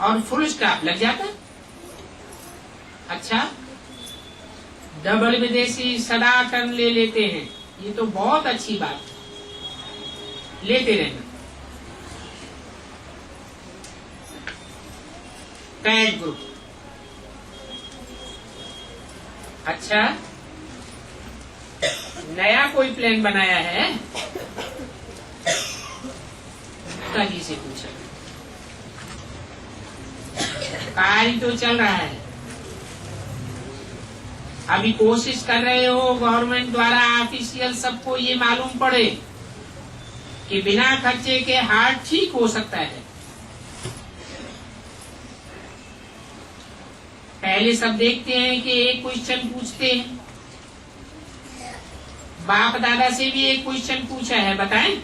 और फुल स्टॉप लग जाता। अच्छा, डबल विदेशी सदा टर्न ले लेते हैं, ये तो बहुत अच्छी बात है, लेते रहना। कैट ग्रुप, अच्छा, नया कोई प्लान बनाया है? जी से पूछा। कार्य तो चल रहा है, अभी कोशिश कर रहे हो गवर्नमेंट द्वारा ऑफिशियल सबको ये मालूम पड़े कि बिना खर्चे के हार्ट ठीक हो सकता है। पहले सब देखते हैं कि एक क्वेश्चन पूछते हैं, बाप दादा से भी एक क्वेश्चन पूछा है, बताएं।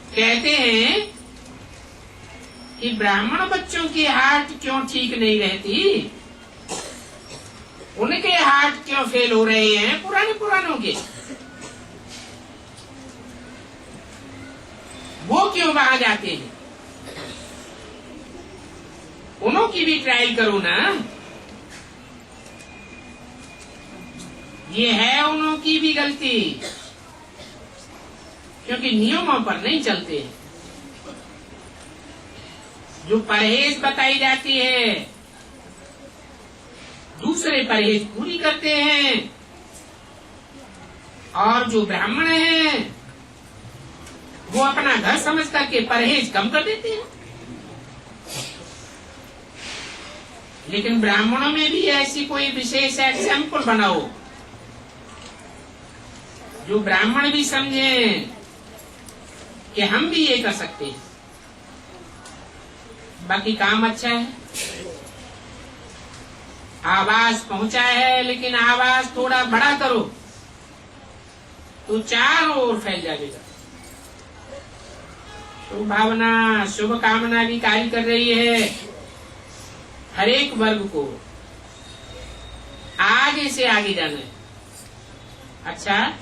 कहते हैं कि ब्राह्मण बच्चों की हार्ट क्यों ठीक नहीं रहती, उनके हार्ट क्यों फेल हो रहे हैं पुरानों के, वो क्यों वहां जाते हैं, उन्हों की भी ट्रायल करो ना। ये है उन्हों की भी गलती, क्योंकि नियमों पर नहीं चलते। जो परहेज बताई जाती है दूसरे परहेज पूरी करते हैं, और जो ब्राह्मण हैं वो अपना घर समझ करके परहेज कम कर देते हैं। लेकिन ब्राह्मणों में भी ऐसी कोई विशेष एग्जाम्पल बनाओ जो ब्राह्मण भी समझे कि हम भी ये कर सकते हैं। बाकी काम अच्छा है, आवाज पहुंचा है, लेकिन आवाज थोड़ा बड़ा करो तो चारों ओर फैल जाएगा। शुभ भावना, शुभ कामना भी कार्य कर रही है हर एक वर्ग को आगे से आगे जाना है। अच्छा,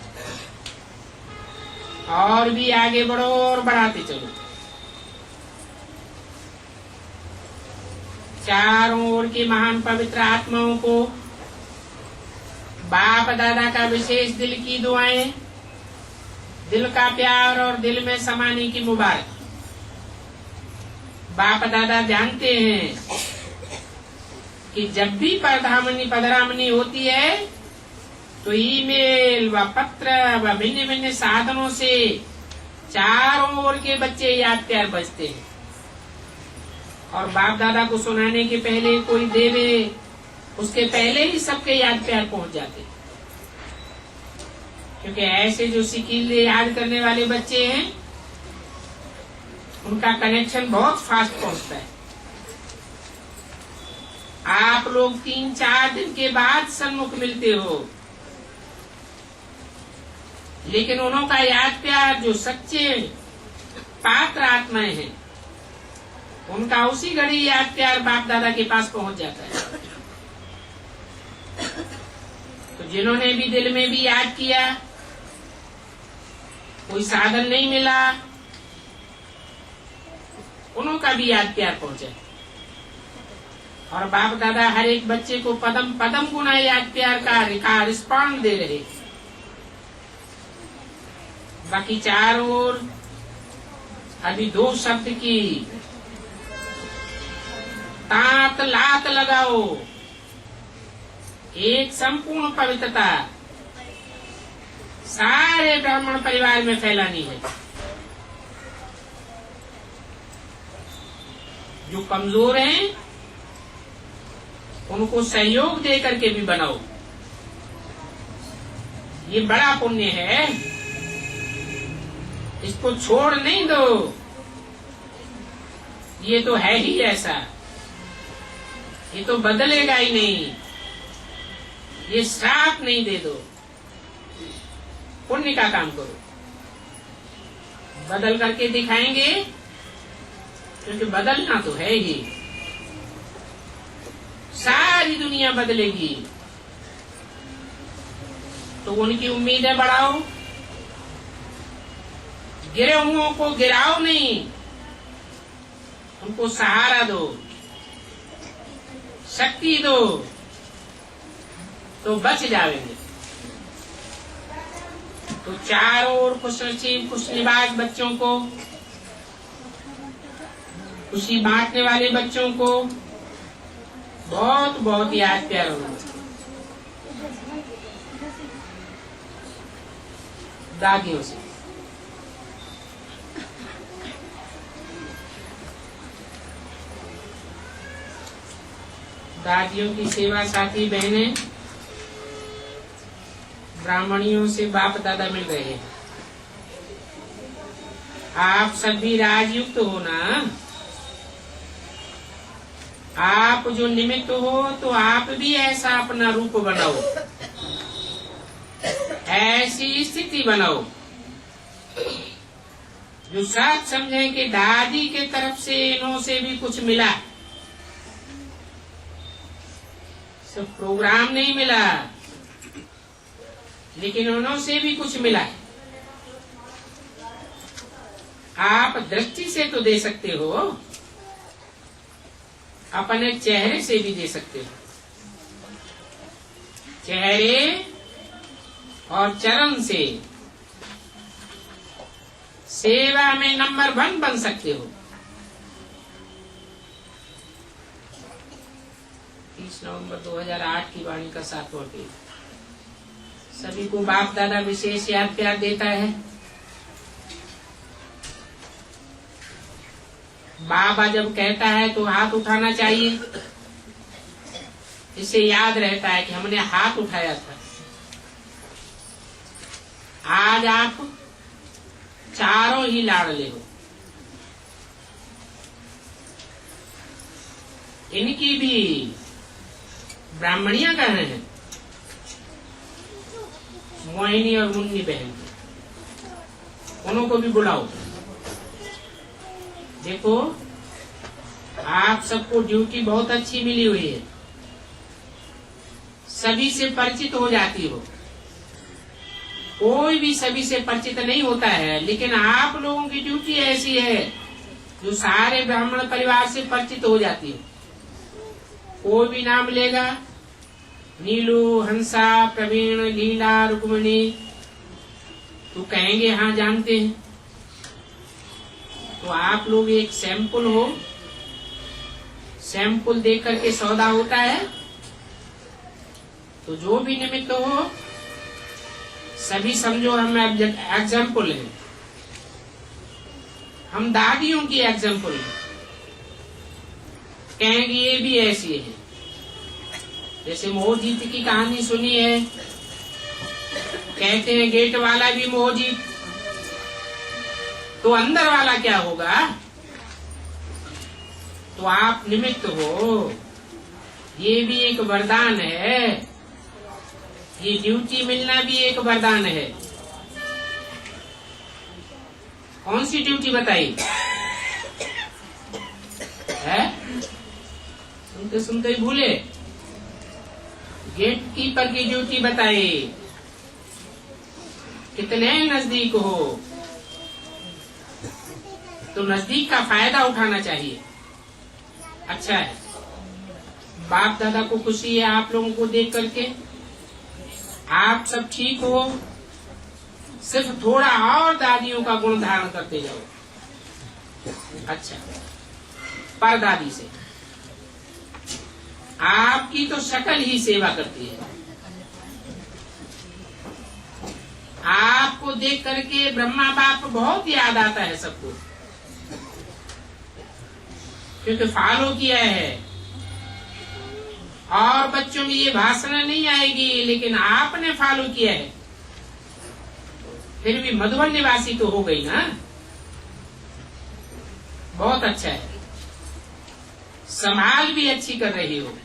और भी आगे बढ़ो और बढ़ाते चलो। चारों ओर की महान पवित्र आत्माओं को बाप दादा का विशेष दिल की दुआएं, दिल का प्यार और दिल में समाने की मुबारक। बाप दादा जानते हैं कि जब भी पधरामनी होती है तो ईमेल व पत्र व भिन्न भिन्न साधनों से चारों ओर के बच्चे याद प्यार बजते हैं, और बाप दादा को सुनाने के पहले कोई देवे उसके पहले ही सबके याद प्यार पहुंच जाते। क्योंकि ऐसे जो सिकीले याद करने वाले बच्चे हैं उनका कनेक्शन बहुत फास्ट पहुंचता है। आप लोग 3-4 दिन के बाद सन्मुख मिलते हो, लेकिन उन्हों का याद प्यार जो सच्चे पात्र आत्माएं हैं उनका उसी घड़ी याद प्यार बाप दादा के पास पहुंच जाता है। तो जिन्होंने भी दिल में भी याद किया, कोई साधन नहीं मिला, उन्हों का भी याद प्यार पहुंचा। और बाप दादा हर एक बच्चे को पदम पदम गुना याद प्यार का रिस्पॉन्ड दे रहे। बाकी चारों ओर अभी 2 शब्द की तात लात लगाओ। एक संपूर्ण पवित्रता सारे ब्राह्मण परिवार में फैलानी है। जो कमजोर हैं उनको सहयोग दे करके भी बनाओ। ये बड़ा पुण्य है, इसको छोड़ नहीं दो। ये तो है ही ऐसा, ये तो बदलेगा ही नहीं। ये श्राप नहीं दे दो, पुण्य का काम करो। बदल करके दिखाएंगे, क्योंकि बदलना तो है ही। सारी दुनिया बदलेगी, तो उनकी उम्मीदें बढ़ाओ। गिरे हुओं को गिराओ नहीं, उनको सहारा दो, शक्ति दो, तो बच जाएंगे। तो चारों ओर खुश नसीब खुश निवाज बच्चों को, खुशी बांटने वाले बच्चों को बहुत बहुत याद प्यार होना। दादियों से दादियों की सेवा साथी बहनें, ब्राह्मणियों से बाप दादा मिल रहे हैं। आप सभी राजयुक्त हो ना। आप जो निमित्त हो तो आप भी ऐसा अपना रूप बनाओ, ऐसी स्थिति बनाओ जो सब समझे कि दादी के तरफ से इन्हों से भी कुछ मिला। सब प्रोग्राम नहीं मिला, लेकिन उन्हों से भी कुछ मिला। आप दृष्टि से तो दे सकते हो, अपने चेहरे से भी दे सकते हो। चेहरे और चरण से सेवा में नंबर 1 बन सकते हो। 30 नवंबर 2008 की वाणी का 7वां पेज। सभी को बाप दादा विशेष याद प्यार देता है। बाबा जब कहता है तो हाथ उठाना चाहिए, इससे याद रहता है कि हमने हाथ उठाया था। आज आप चारों ही लाडले हो। इनकी भी ब्राह्मणियां कह रहे हैं, मोहिनी और मुन्नी बहन, उनको भी बुलाओ। देखो, आप सबको ड्यूटी बहुत अच्छी मिली हुई है, सभी से परिचित हो जाती हो। कोई भी सभी से परिचित नहीं होता है, लेकिन आप लोगों की ड्यूटी ऐसी है जो सारे ब्राह्मण परिवार से परिचित हो जाती है। कोई भी नाम लेगा, नीलू, हंसा, प्रवीण, लीला, रुक्मिणी, तो कहेंगे हाँ जानते हैं। तो आप लोग एक सैंपल हो, सैंपल देख करके सौदा होता है। तो जो भी निमित्त हो, सभी समझो हम एग्जाम्पल हैं, हम दादियों की एग्जाम्पल हैं। कहेंगे ये भी ऐसी है। जैसे मोहजीत की कहानी सुनी है, कहते हैं गेट वाला भी मोहजीत, तो अंदर वाला क्या होगा? तो आप निमित्त हो, ये भी एक वरदान है। ये ड्यूटी मिलना भी एक वरदान है। कौन सी ड्यूटी बताई है? सुनते सुनते ही भूले। गेट कीपर की ड्यूटी बताई। कितने नजदीक हो तो नजदीक का फायदा उठाना चाहिए। अच्छा है, बाप दादा को खुशी है आप लोगों को देख करके। आप सब ठीक हो, सिर्फ थोड़ा और दादियों का गुण धारण करते जाओ। अच्छा, परदादी से आपकी तो शक्ल ही सेवा करती है। आपको देख करके ब्रह्मा बाप बहुत याद आता है सबको, क्योंकि फॉलो किया है। और बच्चों में ये भाषण नहीं आएगी, लेकिन आपने फॉलो किया है। फिर भी मधुबन निवासी तो हो गई ना, बहुत अच्छा है। संभाल भी अच्छी कर रही हो।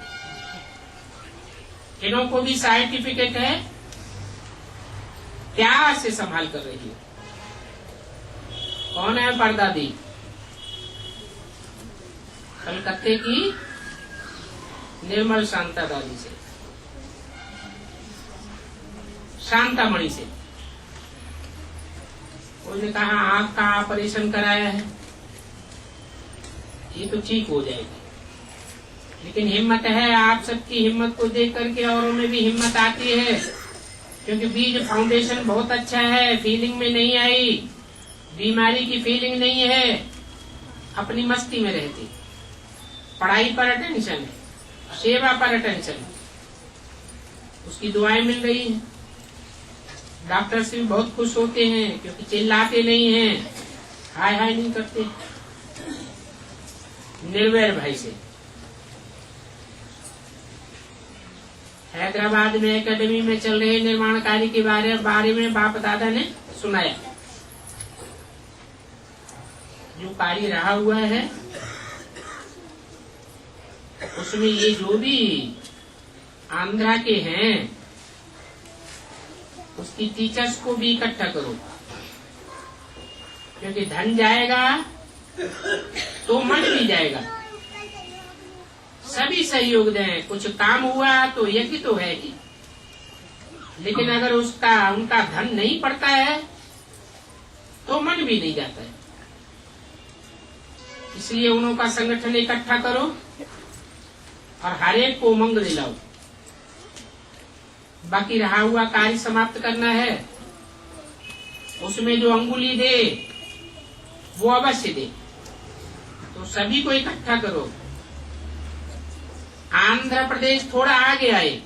इन्हों को भी सर्टिफिकेट है, प्यार से संभाल कर रही हो। कौन है परदादी? कलकत्ते की निर्मल शांता दादी से, शांतामणि से। उन्होंने कहा आंख का ऑपरेशन कराया है, ये तो ठीक हो जाएगी। लेकिन हिम्मत है, आप सबकी हिम्मत को देख करके औरों में भी हिम्मत आती है, क्योंकि बीज फाउंडेशन बहुत अच्छा है। फीलिंग में नहीं आई, बीमारी की फीलिंग नहीं है, अपनी मस्ती में रहती। पढ़ाई पर अटेंशन है, सेवा पर अटेंशन है, उसकी दुआएं मिल रही हैं। डॉक्टर से भी बहुत खुश होते हैं, क्योंकि चिल्लाते नहीं हैं, हाय हाय नहीं करते। निर्वैर भाई से हैदराबाद में एकेडमी में चल रहे निर्माण कार्य के बारे में बाप दादा ने सुनाया। जो कार्य रहा हुआ है उसमें ये जो भी आंध्रा के हैं उसकी टीचर्स को भी इकट्ठा करो, क्योंकि धन जाएगा तो मन भी जाएगा। सभी सहयोग दें, कुछ काम हुआ तो यज्ञ तो है ही, लेकिन अगर उनका धन नहीं पड़ता है तो मन भी नहीं जाता है। इसलिए उनका संगठन इकट्ठा करो और हर एक को उमंग दिलाओ। बाकी रहा हुआ कार्य समाप्त करना है, उसमें जो अंगुली दे वो अवश्य दे। तो सभी को इकट्ठा करो। आंध्र प्रदेश थोड़ा आगे आए,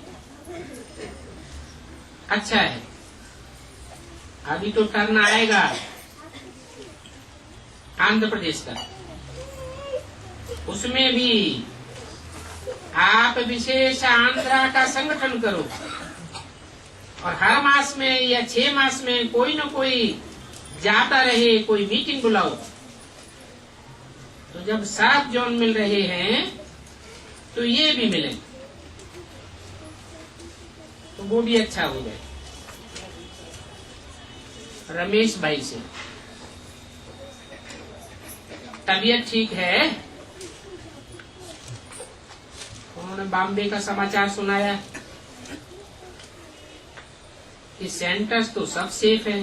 अच्छा है। अभी तो टर्न आएगा आंध्र प्रदेश का, उसमें भी आप विशेष आंध्रा का संगठन करो और हर मास में या 6 मास में कोई न कोई जाता रहे, कोई मीटिंग बुलाओ। तो जब 7 जोन मिल रहे हैं तो ये भी मिले तो वो भी अच्छा हो जाए। रमेश भाई से तबीयत ठीक है, उन्होंने बॉम्बे का समाचार सुनाया कि सेंटर्स तो सब सेफ हैं,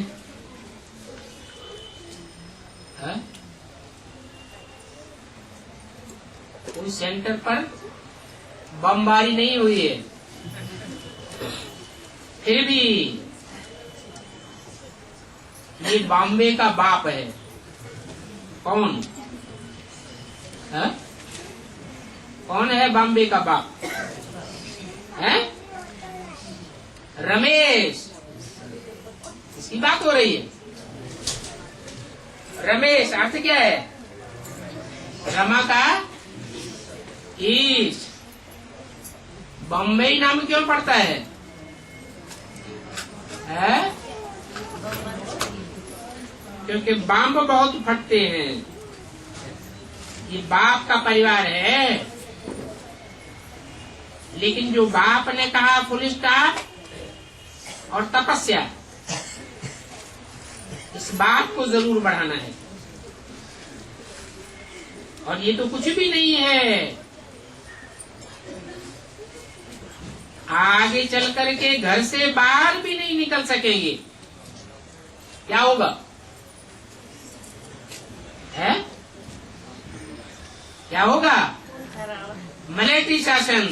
है? कोई सेंटर पर बमबारी नहीं हुई है। फिर भी ये बॉम्बे का बाप है। कौन है? कौन है बॉम्बे का बाप? है रमेश, इसकी बात हो रही है। रमेश अर्थ क्या है? रमा का ईश। बम्बई नाम क्यों पड़ता है? क्योंकि बम बहुत फटते हैं। ये बाप का परिवार है, लेकिन जो बाप ने कहा फुल स्टॉप और तपस्या, इस बात को जरूर बढ़ाना है। और ये तो कुछ भी नहीं है। आगे चल करके घर से बाहर भी नहीं निकल सकेंगे। क्या होगा? है क्या होगा? मलेठी शासन।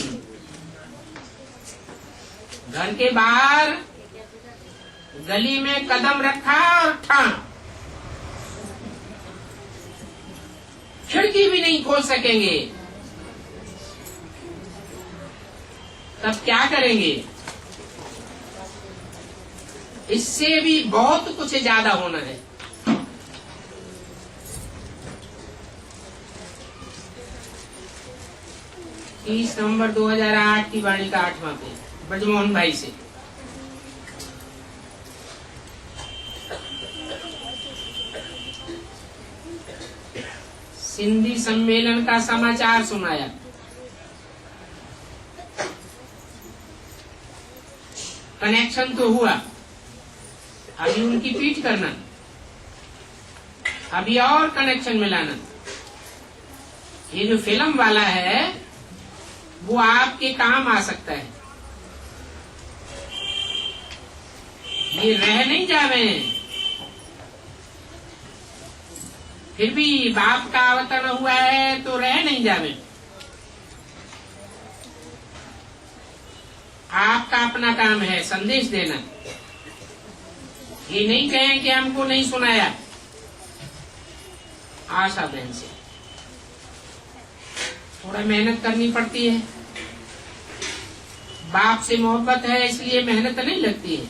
घर के बाहर गली में कदम रखा और ठा, खिड़की भी नहीं खोल सकेंगे। तब क्या करेंगे? इससे भी बहुत कुछ ज्यादा होना है। 30 नवंबर 2008 की वाणी का 8वां पेज, ब्रजमोहन भाई से। सिंधी सम्मेलन का समाचार सुनाया। कनेक्शन तो हुआ, अभी उनकी पीठ करना, अभी और कनेक्शन मिलाना। ये जो फिल्म वाला है वो आपके काम आ सकता है। ये रह नहीं जावे, फिर भी बाप का अवतरण हुआ है तो रह नहीं जावे। आपका अपना काम है संदेश देना। ये नहीं कहें कि हमको नहीं सुनाया। आशा बहन से थोड़ा मेहनत करनी पड़ती है। बाप से मोहब्बत है इसलिए मेहनत नहीं लगती है।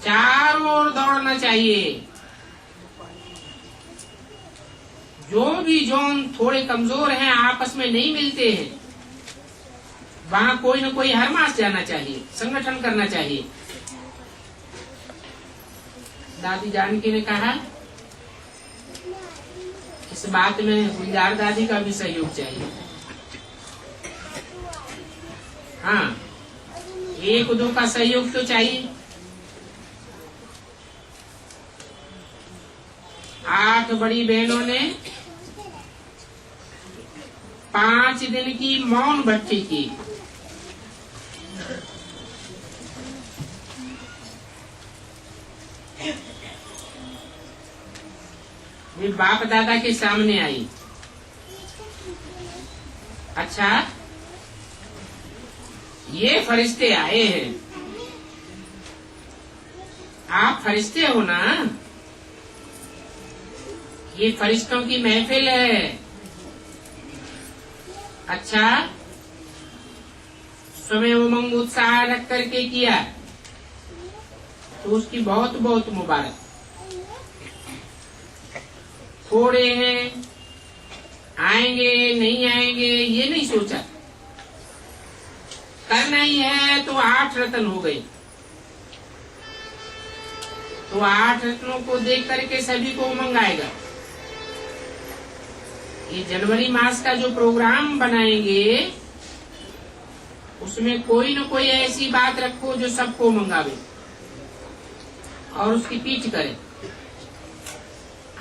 चारों ओर दौड़ना चाहिए। जो भी जोन थोड़े कमजोर हैं, आपस में नहीं मिलते हैं, वहां कोई न कोई हरमास जाना चाहिए, संगठन करना चाहिए। दादी जानकी ने कहा इस बात में गुलजार दादी का भी सहयोग चाहिए। हाँ, एक दो का सहयोग तो चाहिए। 8 बड़ी बहनों ने 5 दिन की मौन भट्टी की। वे बाप दादा के सामने आई। अच्छा, ये फरिश्ते आए हैं, आप फरिश्ते हो ना? ये फरिश्तों की महफिल है। अच्छा, स्वयं उमंग उत्साह रख करके किया तो उसकी बहुत बहुत मुबारक। थोड़े हैं, आएंगे नहीं आएंगे ये नहीं सोचा, करना ही है तो 8 रत्न हो गए। तो 8 रत्नों को देख करके सभी को उमंग आएगा। ये जनवरी मास का जो प्रोग्राम बनाएंगे उसमें कोई न कोई ऐसी बात रखो जो सबको मंगावे और उसकी पीठ करे।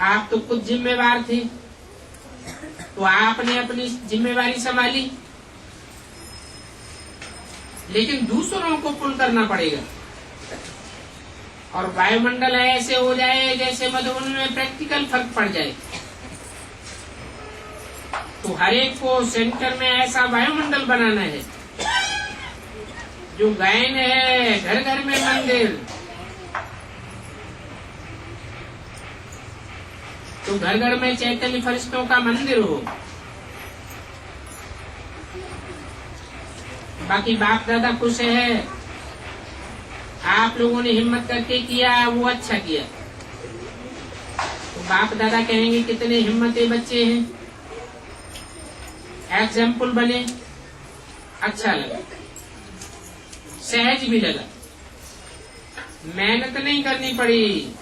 आप तो खुद जिम्मेवार थे, तो आपने अपनी जिम्मेवारी संभाली, लेकिन दूसरों को पुल करना पड़ेगा। और वायुमंडल ऐसे हो जाए जैसे मधुबन में प्रैक्टिकल फर्क पड़ जाए। तो हर एक को सेंटर में ऐसा वायुमंडल बनाना है जो गायन है, घर घर में मंदिर। तो घर घर में चैतन्य फरिश्तों का मंदिर हो। बाकी बाप दादा खुश है, आप लोगों ने हिम्मत करके किया, वो अच्छा किया। तो बाप दादा कहेंगे कितने हिम्मते बच्चे हैं, एग्जाम्पल बने। अच्छा लगा, सहज भी लगा, मेहनत नहीं करनी पड़ी,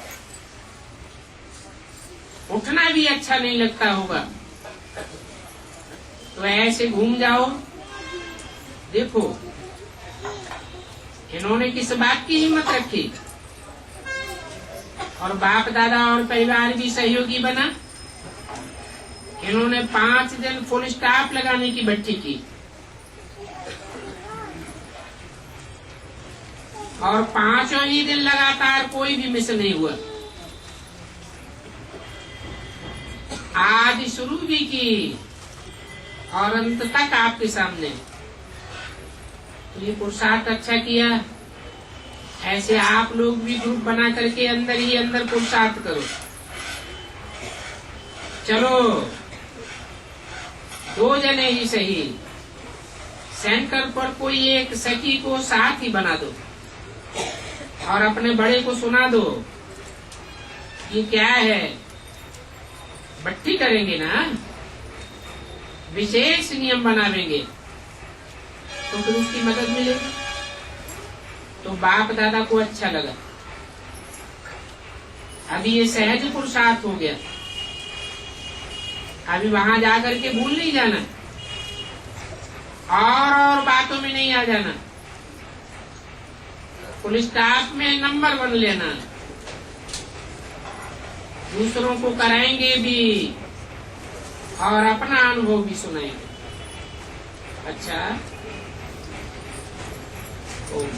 उठना भी अच्छा नहीं लगता होगा। तो ऐसे घूम जाओ। देखो इन्होंने किस बात की हिम्मत रखी, और बाप दादा और परिवार भी सहयोगी बना। इन्होंने 5 दिन फुल स्टॉप लगाने की भट्टी की और 5 ही दिन लगातार कोई भी मिस नहीं हुआ। आज शुरू भी की और अंत तक आपके सामने। तो ये पुरुषार्थ अच्छा किया। ऐसे आप लोग भी ग्रुप बना करके अंदर ही अंदर पुरुषार्थ करो। चलो 2 जने ही सही, सेंटर पर कोई एक सखी को साथ ही बना दो और अपने बड़े को सुना दो ये क्या है। भट्टी करेंगे ना, विशेष नियम बनावेंगे तो फिर उसकी मदद मिलेगी। तो बाप दादा को अच्छा लगा। अभी ये सहज पुरुषार्थ हो गया। अभी वहां जाकर के भूल नहीं जाना और बातों में नहीं आ जाना। फुल स्टॉप में नंबर 1 लेना, दूसरों को कराएंगे भी और अपना अनुभव भी सुनाएंगे। अच्छा, ओम।